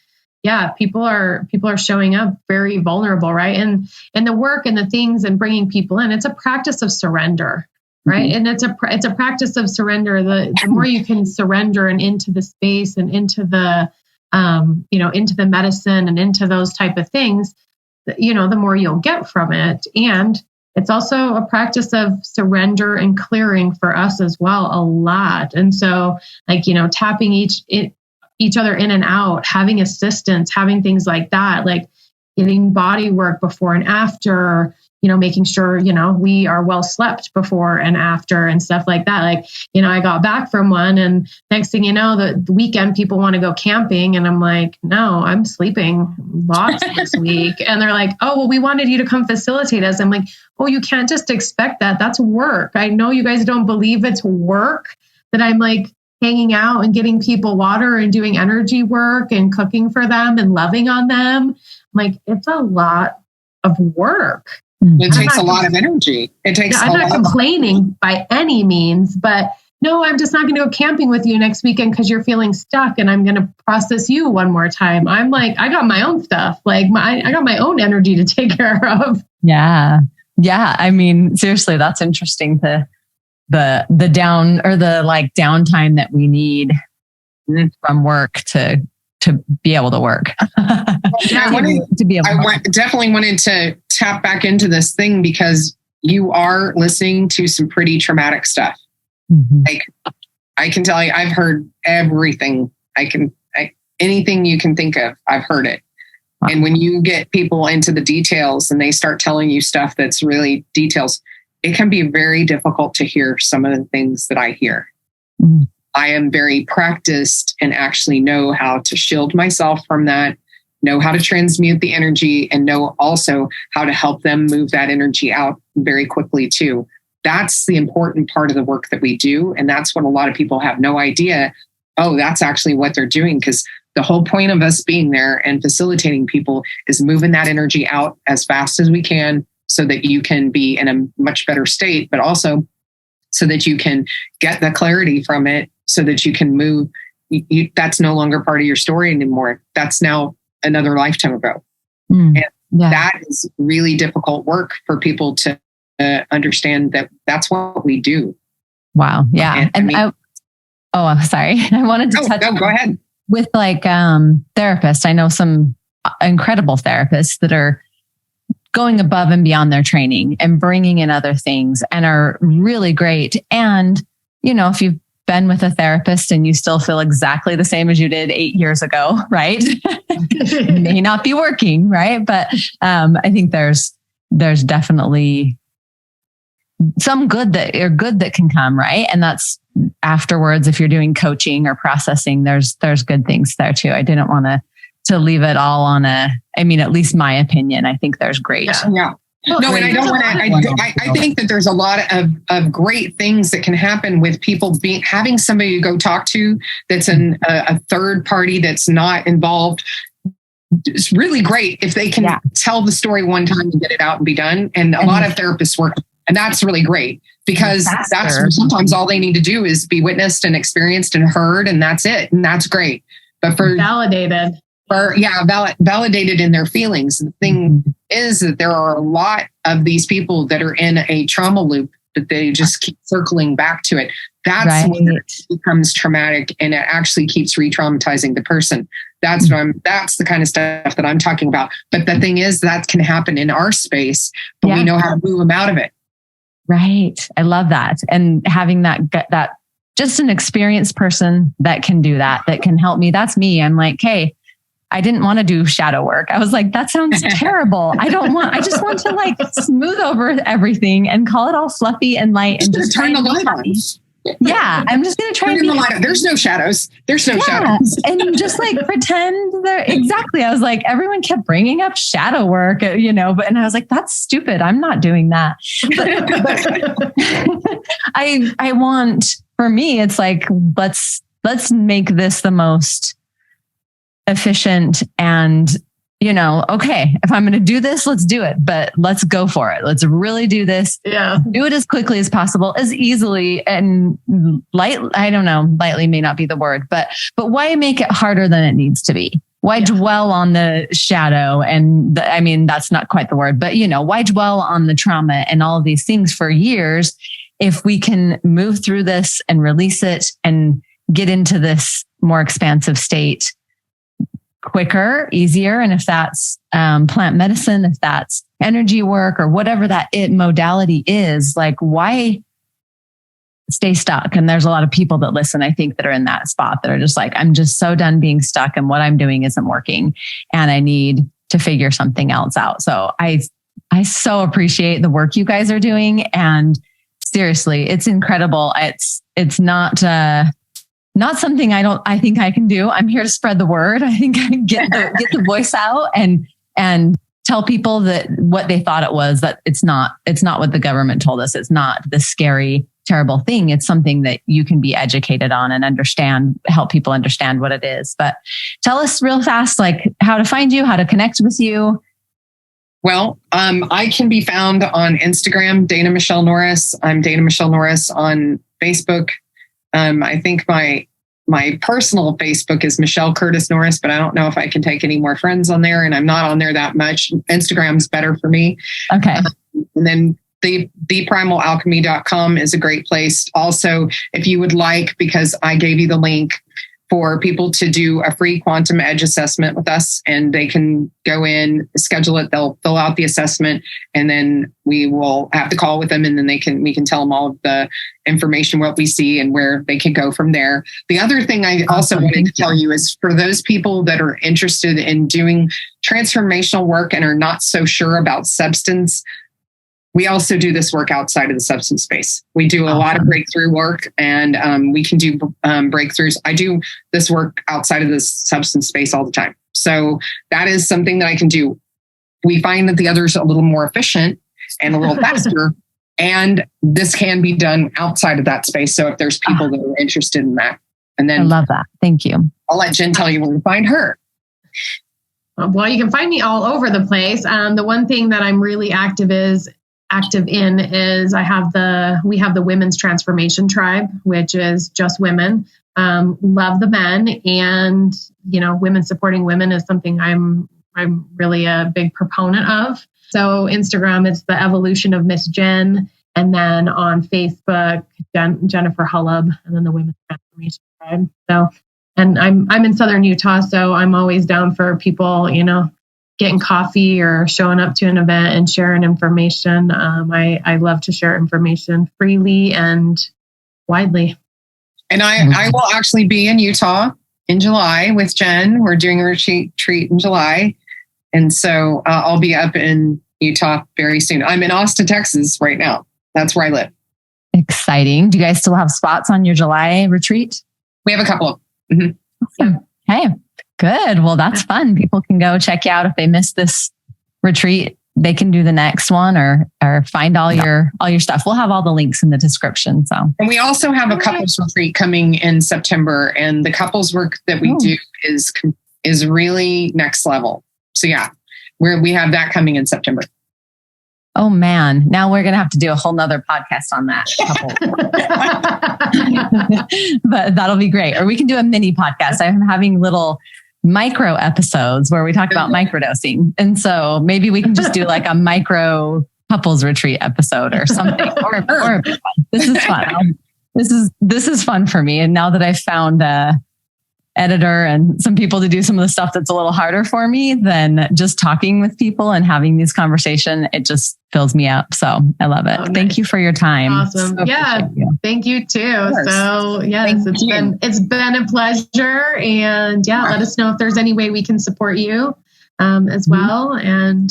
yeah, people are showing up very vulnerable, right? And the work and the things and bringing people in, it's a practice of surrender, right? And it's a practice of surrender. The more you can surrender and into the space and into the, into the medicine and into those type of things, you know, the more you'll get from it. And it's also a practice of surrender and clearing for us as well, a lot. And so, like, you know, tapping each other in and out, having assistance, having things like that, like getting body work before and after, you know, making sure, you know, we are well slept before and after and stuff like that. Like, you know, I got back from one and next thing you know, the weekend people want to go camping. And I'm like, no, I'm sleeping lots this week. And they're like, oh, well, we wanted you to come facilitate us. I'm like, oh, you can't just expect that. That's work. I know you guys don't believe it's work that I'm like hanging out and getting people water and doing energy work and cooking for them and loving on them. I'm like, it's a lot of work. It takes a lot of energy. I'm not complaining by any means, but no, I'm just not going to go camping with you next weekend because you're feeling stuck and I'm going to process you one more time. I'm like, I got my own stuff. Like I got my own energy to take care of. Yeah. Yeah. I mean, seriously, that's interesting. The down or the like downtime that we need from work to be able to work. I definitely wanted to tap back into this thing because you are listening to some pretty traumatic stuff. Like I can tell you, I've heard everything. Anything you can think of, I've heard it. Wow. And when you get people into the details and they start telling you stuff that's really details, it can be very difficult to hear some of the things that I hear. I am very practiced and actually know how to shield myself from that, know how to transmute the energy, and know also how to help them move that energy out very quickly too. That's the important part of the work that we do. And that's what a lot of people have no idea. Oh, that's actually what they're doing. Because the whole point of us being there and facilitating people is moving that energy out as fast as we can so that you can be in a much better state, but also so that you can get the clarity from it so that you can move. That's no longer part of your story anymore. That's now another lifetime ago. And that is really difficult work for people to understand that that's what we do. Wow. Yeah. I'm sorry. I wanted to touch go ahead. With like therapists. I know some incredible therapists that are going above and beyond their training and bringing in other things and are really great. And, you know, if you've been with a therapist and you still feel exactly the same as you did 8 years ago, right? It may not be working, right? But I think there's definitely some good that can come, right? And that's afterwards, if you're doing coaching or processing, there's good things there too. I didn't want to leave it all on at least my opinion. I think there's great. Yeah. No, and I don't want to. I think that there's a lot of great things that can happen with people having somebody to go talk to that's a third party that's not involved. It's really great if they can tell the story one time and get it out and be done. And a lot of therapists work, and that's really great because that's sometimes all they need to do is be witnessed and experienced and heard, and that's it, and that's great. But for validated. Validated in their feelings. The thing is that there are a lot of these people that are in a trauma loop that they just keep circling back to it. That's when it becomes traumatic and it actually keeps re-traumatizing the person. That's the kind of stuff that I'm talking about. But the thing is that can happen in our space, but we know how to move them out of it. Right. I love that. And having that just an experienced person that can do that can help me. That's me. I'm like, hey, I didn't want to do shadow work. I was like, that sounds terrible. I just want to like smooth over everything and call it all fluffy and light and just turn the light on. Yeah, I'm just going to try and be the light. There's no shadows. There's no shadows. And just like pretend there. Exactly. I was like, everyone kept bringing up shadow work, and I was like, that's stupid. I'm not doing that. But I want, for me, it's like, let's make this the most efficient and, okay, if I'm going to do this, let's do it, but let's go for it. Let's really do this. Yeah. Do it as quickly as possible, as easily and I don't know, lightly may not be the word, but why make it harder than it needs to be? Why dwell on the shadow? And that's not quite the word, but why dwell on the trauma and all of these things for years if we can move through this and release it and get into this more expansive state quicker, easier. And if that's plant medicine, if that's energy work or whatever that modality is, like, why stay stuck? And there's a lot of people that listen, I think, that are in that spot that are just like, I'm just so done being stuck and what I'm doing isn't working and I need to figure something else out. So I so appreciate the work you guys are doing. And seriously, it's incredible. It's not something I think I can do. I'm here to spread the word. I think I get the voice out and tell people that what they thought it was, that it's not what the government told us. It's not the scary, terrible thing. It's something that you can be educated on and understand, help people understand what it is. But tell us real fast, like how to find you, how to connect with you. Well, I can be found on Instagram, Dana Michelle Norris. I'm Dana Michelle Norris on Facebook. I think my personal Facebook is Michelle Curtis Norris, but I don't know if I can take any more friends on there, and I'm not on there that much. Instagram's better for me. Okay. And then theprimalalchemy.com is a great place. Also, if you would like, because I gave you the link for people to do a free quantum edge assessment with us, and they can go in, schedule it, they'll fill out the assessment, and then we will have the call with them, and then we can tell them all of the information, what we see and where they can go from there. The other thing I also wanted to tell you is for those people that are interested in doing transformational work and are not so sure about substance, we also do this work outside of the substance space. We do a lot of breakthrough work, and we can do breakthroughs. I do this work outside of the substance space all the time. So that is something that I can do. We find that the other's a little more efficient and a little faster, and this can be done outside of that space. So if there's people that are interested in that, and then I love that. Thank you. I'll let Jen tell you where to find her. Well, you can find me all over the place. The one thing that I'm really active in is we have the Women's Transformation Tribe, which is just women. Love the men, and women supporting women is something I'm really a big proponent of. So Instagram, it's the Evolution of Miss Jen, and then on Facebook, Jennifer Holub, and then the Women's Transformation Tribe. So, and I'm in Southern Utah, so I'm always down for people, getting coffee or showing up to an event and sharing information. I love to share information freely and widely. And I will actually be in Utah in July with Jen. We're doing a retreat in July. And so I'll be up in Utah very soon. I'm in Austin, Texas right now. That's where I live. Exciting. Do you guys still have spots on your July retreat? We have a couple. Mm-hmm. Awesome. Hey, good. Well, that's fun. People can go check you out if they missed this retreat. They can do the next one or find all your stuff. We'll have all the links in the description. So, and we also have a couples retreat coming in September, and the couples work that we do is really next level. So yeah, we have that coming in September. Oh man, now we're going to have to do a whole nother podcast on that. But that'll be great. Or we can do a mini podcast. I'm having little micro episodes where we talk about microdosing. And so maybe we can just do like a micro couples retreat episode or something. or this is fun. This is fun for me. And now that I've found editor and some people to do some of the stuff that's a little harder for me, then just talking with people and having these conversations, it just fills me up. So I love it. Oh, nice. Thank you for your time. Awesome. So thank you too. So yes, it's been a pleasure. And let us know if there's any way we can support you as well. And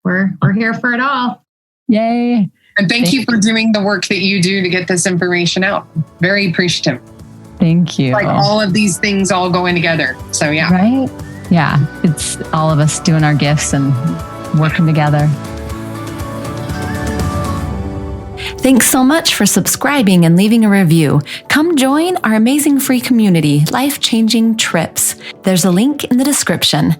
we're here for it all. Yay. And thank you for doing the work that you do to get this information out. Very appreciative. Thank you. Like all of these things all going together. So Right? Yeah. It's all of us doing our gifts and working together. Thanks so much for subscribing and leaving a review. Come join our amazing free community, Life Changing Trips. There's a link in the description.